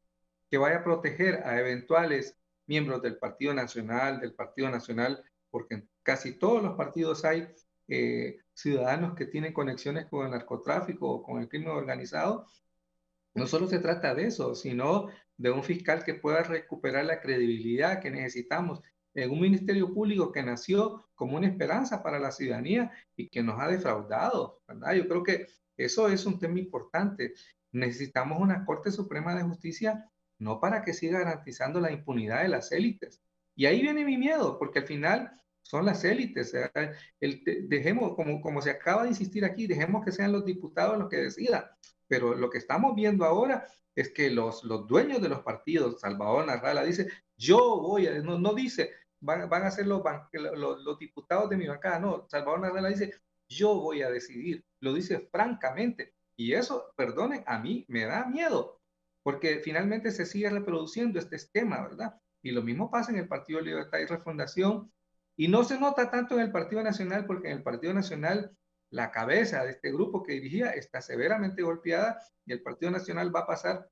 que vaya a proteger a eventuales miembros del Partido Nacional, porque en casi todos los partidos hay ciudadanos que tienen conexiones con el narcotráfico o con el crimen organizado. No solo se trata de eso, sino de un fiscal que pueda recuperar la credibilidad que necesitamos en un ministerio público que nació como una esperanza para la ciudadanía y que nos ha defraudado, ¿verdad? Yo creo que eso es un tema importante. Necesitamos una Corte Suprema de Justicia no para que siga garantizando la impunidad de las élites. Y ahí viene mi miedo, porque al final son las élites. Dejemos, como se acaba de insistir aquí, dejemos que sean los diputados los que decidan. Pero lo que estamos viendo ahora es que los dueños de los partidos, Salvador Narrala dice, yo voy a, no dice, van a ser los diputados de mi bancada, no, Salvador Narrala dice, yo voy a decidir, lo dice francamente, y eso, perdonen, a mí me da miedo, porque finalmente se sigue reproduciendo este esquema, ¿verdad? Y lo mismo pasa en el Partido Libertad y Refundación, y no se nota tanto en el Partido Nacional, porque en el Partido Nacional la cabeza de este grupo que dirigía está severamente golpeada, y el Partido Nacional va a pasar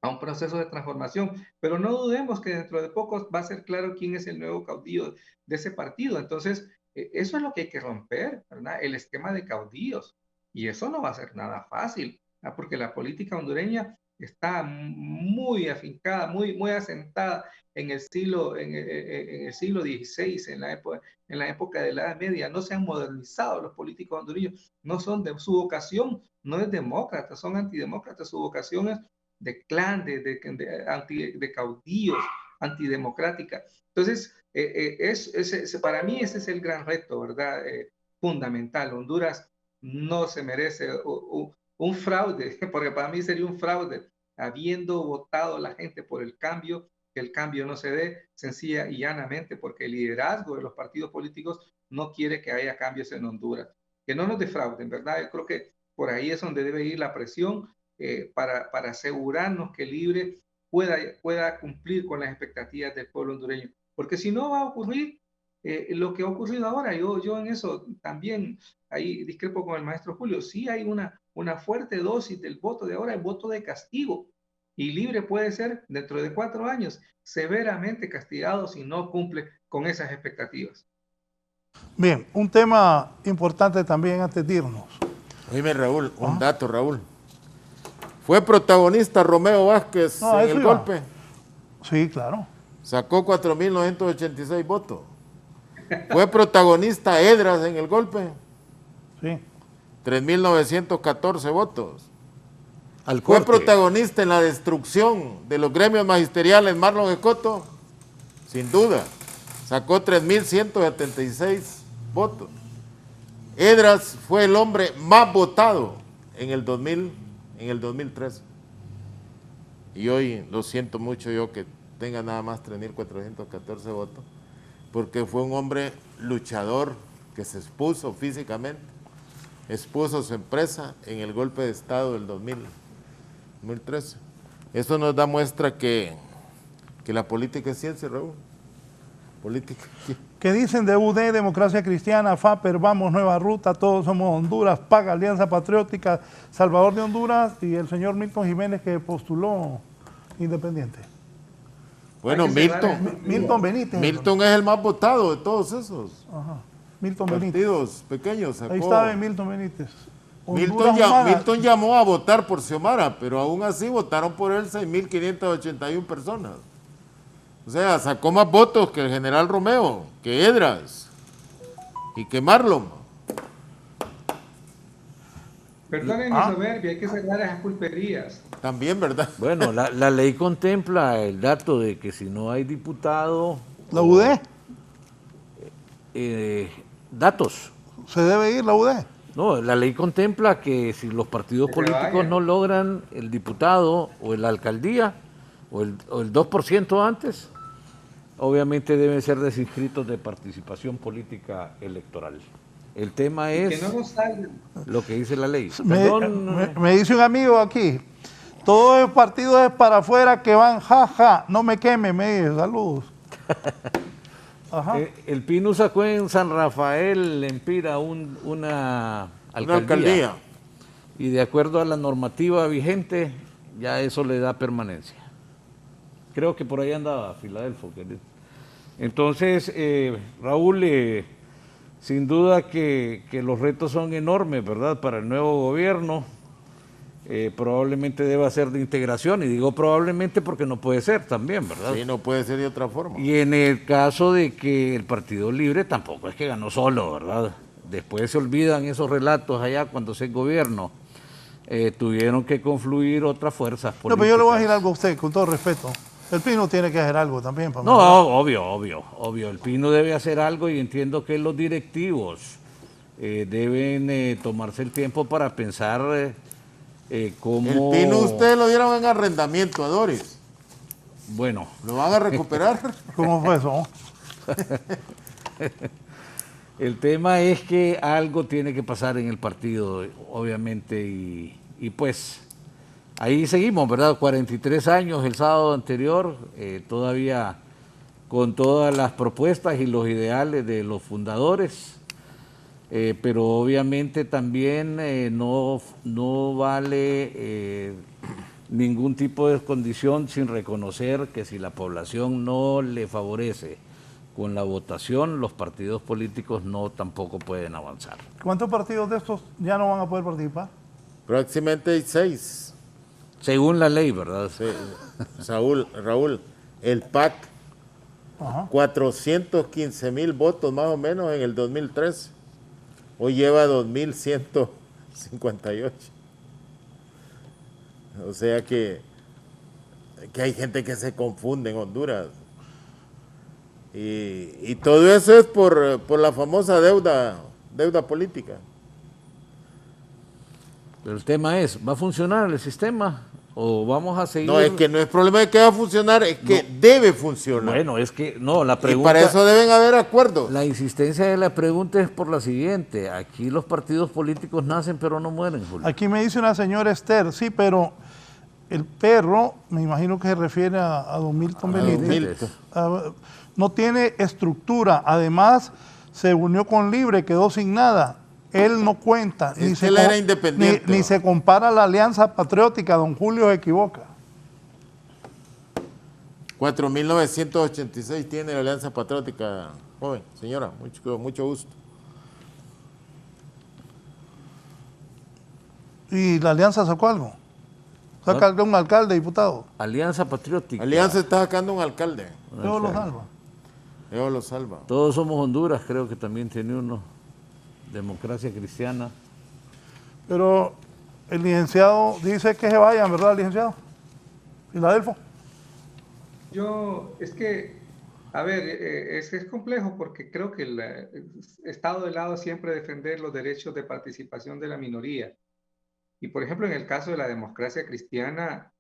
a un proceso de transformación, pero no dudemos que dentro de poco va a ser claro quién es el nuevo caudillo de ese partido. Entonces, eso es lo que hay que romper, ¿verdad? El esquema de caudillos, y eso no va a ser nada fácil, ¿verdad? Porque la política hondureña está muy afincada, muy asentada en el siglo XVI, en la época de la Edad Media. No se han modernizado los políticos hondureños, no son de su vocación, no es demócrata, son antidemócratas, su vocación es de clan, de caudillos, antidemocrática. Entonces, para mí ese es el gran reto, ¿verdad? Fundamental. Honduras no se merece un fraude, porque para mí sería un fraude, habiendo votado la gente por el cambio, que el cambio no se dé sencilla y llanamente porque el liderazgo de los partidos políticos no quiere que haya cambios en Honduras. Que no nos defrauden, ¿verdad? Yo creo que por ahí es donde debe ir la presión para asegurarnos que Libre pueda cumplir con las expectativas del pueblo hondureño. Porque si no va a ocurrir lo que ha ocurrido ahora. Yo en eso también ahí discrepo con el maestro Julio. Sí hay una fuerte dosis del voto de ahora, el voto de castigo. Y Libre puede ser, dentro de 4 años, severamente castigado si no cumple con esas expectativas. Bien, un tema importante también antes de irnos. Oíme, Raúl, un dato, Raúl. Fue protagonista Romeo Vázquez en el golpe. Sí, claro. Sacó 4.986 votos. Fue protagonista Edras en el golpe. Sí. 3.914 votos. Fue protagonista en la destrucción de los gremios magisteriales Marlon Escoto, sin duda. Sacó 3.176 votos. Edras fue el hombre más votado en el 2013. Y hoy lo siento mucho yo que tenga nada más 3.414 votos, porque fue un hombre luchador que se expuso físicamente, expuso su empresa en el golpe de Estado del 2013. Eso nos da muestra que la política es ciencia, Raúl. Política. ¿Qué dicen de UD, Democracia Cristiana, FAPER, Vamos, Nueva Ruta, Todos Somos Honduras, PAG, Alianza Patriótica, Salvador de Honduras y el señor Milton Jiménez que postuló independiente? Bueno, Milton Benítez. Milton es el más votado de todos esos. Ajá. Milton Benítez. Partidos pequeños. Sacó. Ahí está Milton Benítez. Milton llamó a votar por Xiomara, pero aún así votaron por él 6.581 personas. O sea, sacó más votos que el general Romeo, que Edras y que Marlon. Perdonen mi soberbia, hay que cerrar esas pulperías. También, ¿verdad? Bueno, la ley contempla el dato de que si no hay diputado... ¿La UD? Datos. ¿Se debe ir la UD? No, la ley contempla que si los partidos políticos no logran el diputado o la alcaldía o el 2% antes, obviamente deben ser desinscritos de participación política electoral. El tema es que no lo que dice la ley. Me dice un amigo aquí, todos los partidos es para afuera que van, jaja, no me queme, me dice, saludos. Ajá. El Pino sacó en San Rafael, en Pira, una alcaldía. Y de acuerdo a la normativa vigente, ya eso le da permanencia. Creo que por ahí andaba Filadelfo. Entonces, Raúl, sin duda que los retos son enormes, ¿verdad? Para el nuevo gobierno. Probablemente deba ser de integración, y digo probablemente porque no puede ser también, ¿verdad? Sí, no puede ser de otra forma. Y en el caso de que el Partido Libre tampoco es que ganó solo, ¿verdad? Después se olvidan esos relatos allá cuando se gobierno. Tuvieron que confluir otras fuerzas políticas. No, pero yo le voy a decir algo a usted, con todo respeto. El Pino tiene que hacer algo también. No, obvio. El Pino debe hacer algo y entiendo que los directivos deben tomarse el tiempo para pensar... ¿cómo? El Pino ustedes lo dieron en arrendamiento a Doris. Bueno. ¿Lo van a recuperar? ¿Cómo fue eso? El tema es que algo tiene que pasar en el partido, obviamente, y pues ahí seguimos, ¿verdad? 43 años el sábado anterior, todavía con todas las propuestas y los ideales de los fundadores. Pero obviamente también no vale ningún tipo de condición sin reconocer que si la población no le favorece con la votación, los partidos políticos no tampoco pueden avanzar. ¿Cuántos partidos de estos ya no van a poder participar? Próximamente hay 6. Según la ley, ¿verdad? Sí. Raúl, el PAC, 415,000 votos más o menos en el 2013. Hoy lleva 2.158. O sea que hay gente que se confunde en Honduras. Y todo eso es por la famosa deuda política. Pero el tema es, ¿va a funcionar el sistema o vamos a seguir? No, es que no es problema de que va a funcionar, es que debe funcionar. Bueno, es que no, la pregunta... Y para eso deben haber acuerdos. La insistencia de la pregunta es por la siguiente: aquí los partidos políticos nacen pero no mueren, Julio. Aquí me dice una señora Esther, sí, pero el perro, me imagino que se refiere a don Milton Benítez. No tiene estructura, además se unió con Libre, quedó sin nada. Él no cuenta, él era independiente. Ni se compara a la Alianza Patriótica, don Julio se equivoca. 4.986 tiene la Alianza Patriótica, joven, señora, mucho gusto. ¿Y la Alianza sacó algo? ¿Saca un alcalde, diputado? Alianza Patriótica. Alianza está sacando un alcalde. Luego lo salva. Luego lo salva. Todos Somos Honduras, creo que también tiene uno. Democracia Cristiana. Pero el licenciado dice que se vayan, ¿verdad, licenciado? ¿Filadelfo? Es que A ver, es complejo porque creo que he estado de lado siempre defender los derechos de participación de la minoría. Y por ejemplo, en el caso de la democracia cristiana,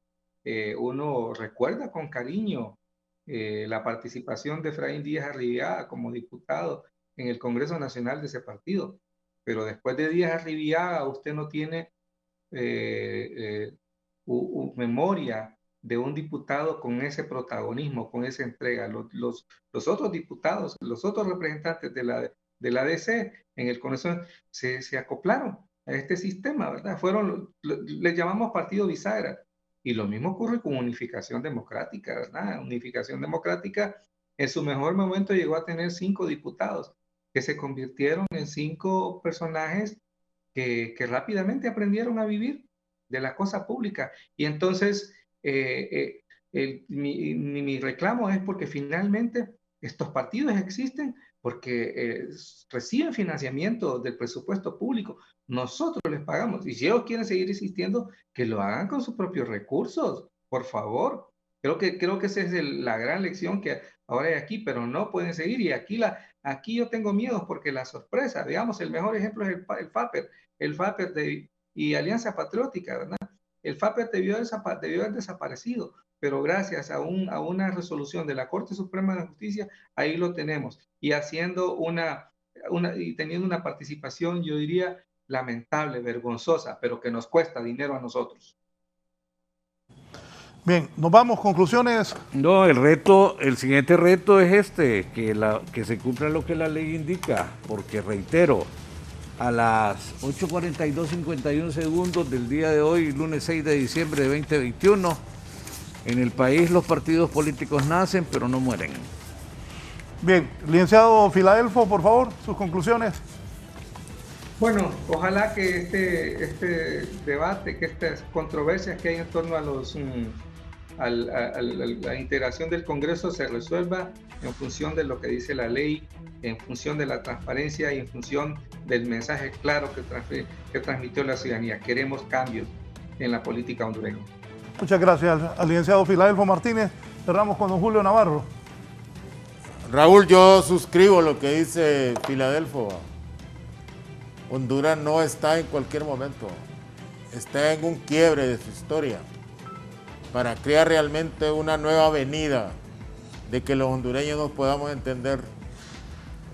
uno recuerda con cariño la participación de Efraín Díaz Arribiaga como diputado en el Congreso Nacional de ese partido. Pero después de Díaz Arribiaga, usted no tiene memoria de un diputado con ese protagonismo, con esa entrega. Los otros diputados, los otros representantes de la DC en el Congreso se acoplaron a este sistema, ¿verdad? Les llamamos partido bisagra. Y lo mismo ocurre con Unificación Democrática, ¿verdad? Unificación Democrática en su mejor momento llegó a tener 5 diputados que se convirtieron en 5 personajes que rápidamente aprendieron a vivir de la cosa pública. Y entonces mi reclamo es porque finalmente estos partidos existen porque reciben financiamiento del presupuesto público. Nosotros les pagamos. Y si ellos quieren seguir existiendo, que lo hagan con sus propios recursos, por favor. Creo que esa es la gran lección que ahora hay aquí, pero no pueden seguir. Y aquí yo tengo miedo porque la sorpresa, digamos, el mejor ejemplo es el FAPER y Alianza Patriótica, ¿verdad? El FAPER debió haber desaparecido, pero gracias a una resolución de la Corte Suprema de Justicia, ahí lo tenemos. Y haciendo y teniendo una participación, yo diría, lamentable, vergonzosa, pero que nos cuesta dinero a nosotros. Bien, nos vamos, conclusiones. No, el siguiente reto es que se cumpla lo que la ley indica, porque reitero, a las 8:42:51 segundos del día de hoy, lunes 6 de diciembre de 2021, en el país los partidos políticos nacen, pero no mueren. Bien, licenciado Filadelfo, por favor, sus conclusiones. Bueno, ojalá que este debate, que estas controversias que hay en torno a la integración del Congreso se resuelva en función de lo que dice la ley, en función de la transparencia y en función del mensaje claro que transmitió la ciudadanía. Queremos cambios en la política hondureña. Muchas gracias al licenciado Filadelfo Martínez. Cerramos con don Julio Navarro. Raúl, yo suscribo lo que dice Filadelfo. Honduras no está en cualquier momento, está en un quiebre de su historia para crear realmente una nueva avenida de que los hondureños nos podamos entender.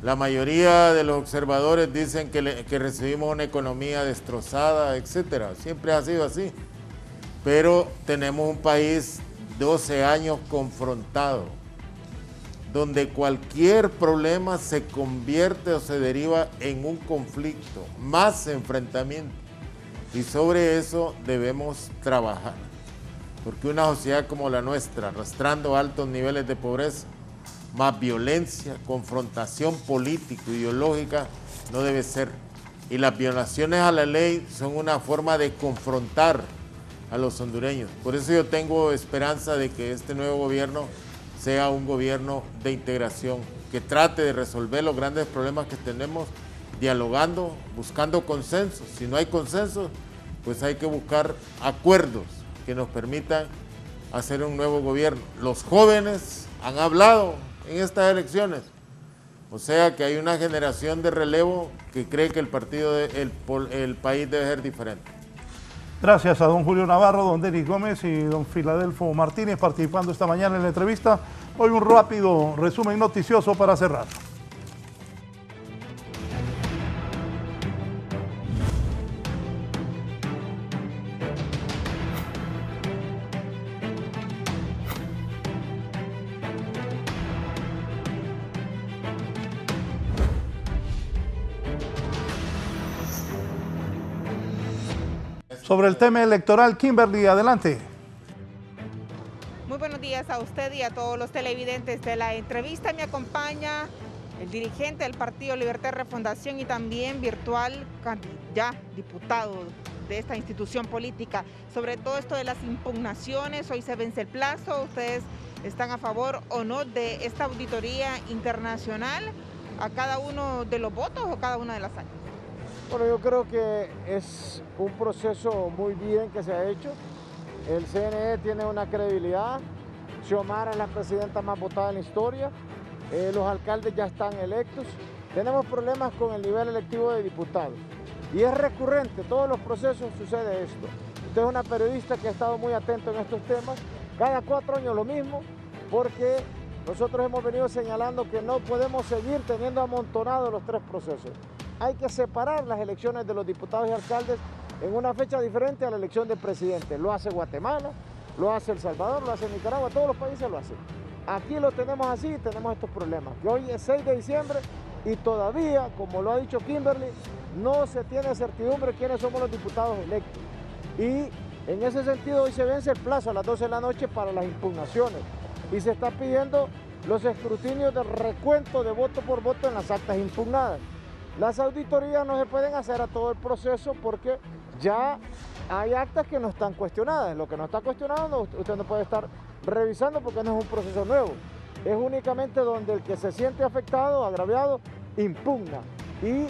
La mayoría de los observadores dicen que recibimos una economía destrozada, etcétera. Siempre ha sido así, pero tenemos un país 12 años confrontado, donde cualquier problema se convierte o se deriva en un conflicto, más enfrentamiento. Y sobre eso debemos trabajar, porque una sociedad como la nuestra, arrastrando altos niveles de pobreza, más violencia, confrontación político-ideológica, no debe ser. Y las violaciones a la ley son una forma de confrontar a los hondureños. Por eso yo tengo esperanza de que este nuevo gobierno sea un gobierno de integración, que trate de resolver los grandes problemas que tenemos, dialogando, buscando consensos. Si no hay consenso, pues hay que buscar acuerdos que nos permitan hacer un nuevo gobierno. Los jóvenes han hablado en estas elecciones, o sea que hay una generación de relevo que cree que el país debe ser diferente. Gracias a don Julio Navarro, don Denis Gómez y don Filadelfo Martínez participando esta mañana en la entrevista. Hoy un rápido resumen noticioso para cerrar. Sobre el tema electoral, Kimberly, adelante. Muy buenos días a usted y a todos los televidentes de la entrevista. Me acompaña el dirigente del Partido Libertad y Refundación y también virtual ya diputado de esta institución política. Sobre todo esto de las impugnaciones, hoy se vence el plazo. ¿Ustedes están a favor o no de esta auditoría internacional a cada uno de los votos o cada una de las áreas? Bueno, yo creo que es un proceso muy bien que se ha hecho. El CNE tiene una credibilidad. Xiomara es la presidenta más votada en la historia. los alcaldes ya están electos, tenemos problemas con el nivel electivo de diputados. Y es recurrente, todos los procesos sucede esto. Usted es una periodista que ha estado muy atento en estos temas, cada 4 años lo mismo, porque nosotros hemos venido señalando que no podemos seguir teniendo amontonados los 3 procesos. Hay que separar las elecciones de los diputados y alcaldes en una fecha diferente a la elección del presidente. Lo hace Guatemala, lo hace El Salvador, lo hace Nicaragua, todos los países lo hacen. Aquí lo tenemos así y tenemos estos problemas. Que hoy es 6 de diciembre y todavía, como lo ha dicho Kimberly, no se tiene certidumbre quiénes somos los diputados electos. Y en ese sentido hoy se vence el plazo a las 12 de la noche para las impugnaciones y se está pidiendo los escrutinios de recuento de voto por voto en las actas impugnadas. Las auditorías no se pueden hacer a todo el proceso porque ya hay actas que no están cuestionadas. Lo que no está cuestionado usted no puede estar revisando porque no es un proceso nuevo. Es únicamente donde el que se siente afectado, agraviado, impugna. Y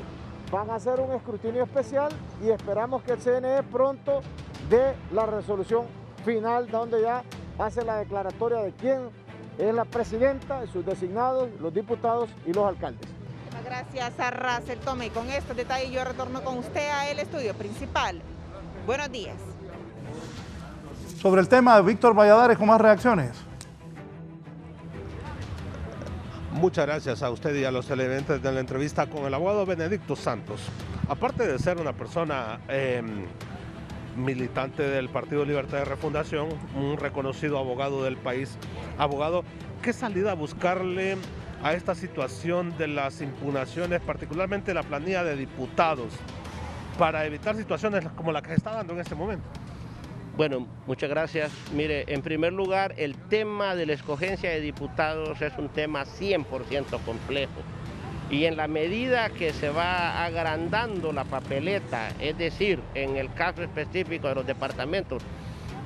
van a hacer un escrutinio especial y esperamos que el CNE pronto dé la resolución final donde ya hace la declaratoria de quién es la presidenta, sus designados, los diputados y los alcaldes. Gracias a Russell Tome. Y con estos detalles yo retorno con usted a el estudio principal. Buenos días. Sobre el tema, Víctor Valladares, con más reacciones. Muchas gracias a usted y a los televidentes de la entrevista con el abogado Benedicto Santos. Aparte de ser una persona militante del Partido Libertad de Refundación, un reconocido abogado del país, abogado, ¿qué salida buscarle a esta situación de las impugnaciones, particularmente la planilla de diputados, para evitar situaciones como la que se está dando en este momento? Bueno, muchas gracias. Mire, en primer lugar, el tema de la escogencia de diputados es un tema 100% complejo. Y en la medida que se va agrandando la papeleta, es decir, en el caso específico de los departamentos,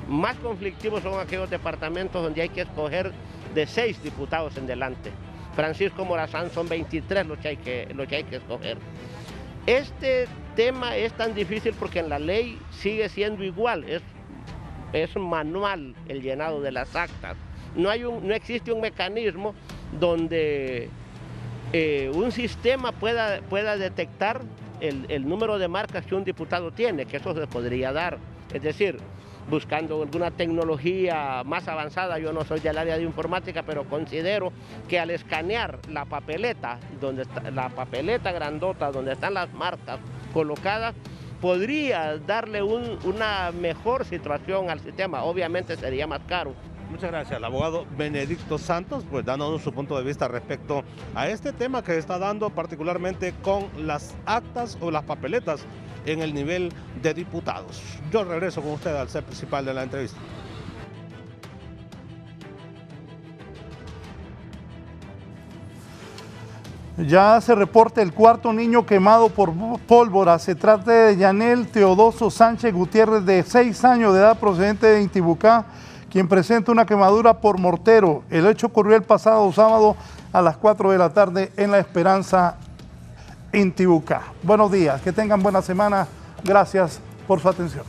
más conflictivos son aquellos departamentos donde hay que escoger de 6 diputados en delante. Francisco Morazán son 23 los que hay que escoger. Este tema es tan difícil porque en la ley sigue siendo igual, es manual el llenado de las actas. No existe un mecanismo donde un sistema pueda detectar el número de marcas que un diputado tiene, que eso se podría dar. Es decir, buscando alguna tecnología más avanzada, yo no soy del área de informática, pero considero que al escanear la papeleta, la papeleta grandota, donde están las marcas colocadas, podría darle una mejor situación al sistema. Obviamente sería más caro. Muchas gracias. El abogado Benedicto Santos, pues dándonos su punto de vista respecto a este tema que se está dando particularmente con las actas o las papeletas en el nivel de diputados. Yo regreso con usted al set principal de la entrevista. Ya se reporta el 4.º niño quemado por pólvora. Se trata de Yanel Teodoso Sánchez Gutiérrez, de 6 años de edad, procedente de Intibucá, quien presenta una quemadura por mortero. El hecho ocurrió el pasado sábado a las 4 de la tarde en La Esperanza, Intibucá. Buenos días, que tengan buena semana. Gracias por su atención.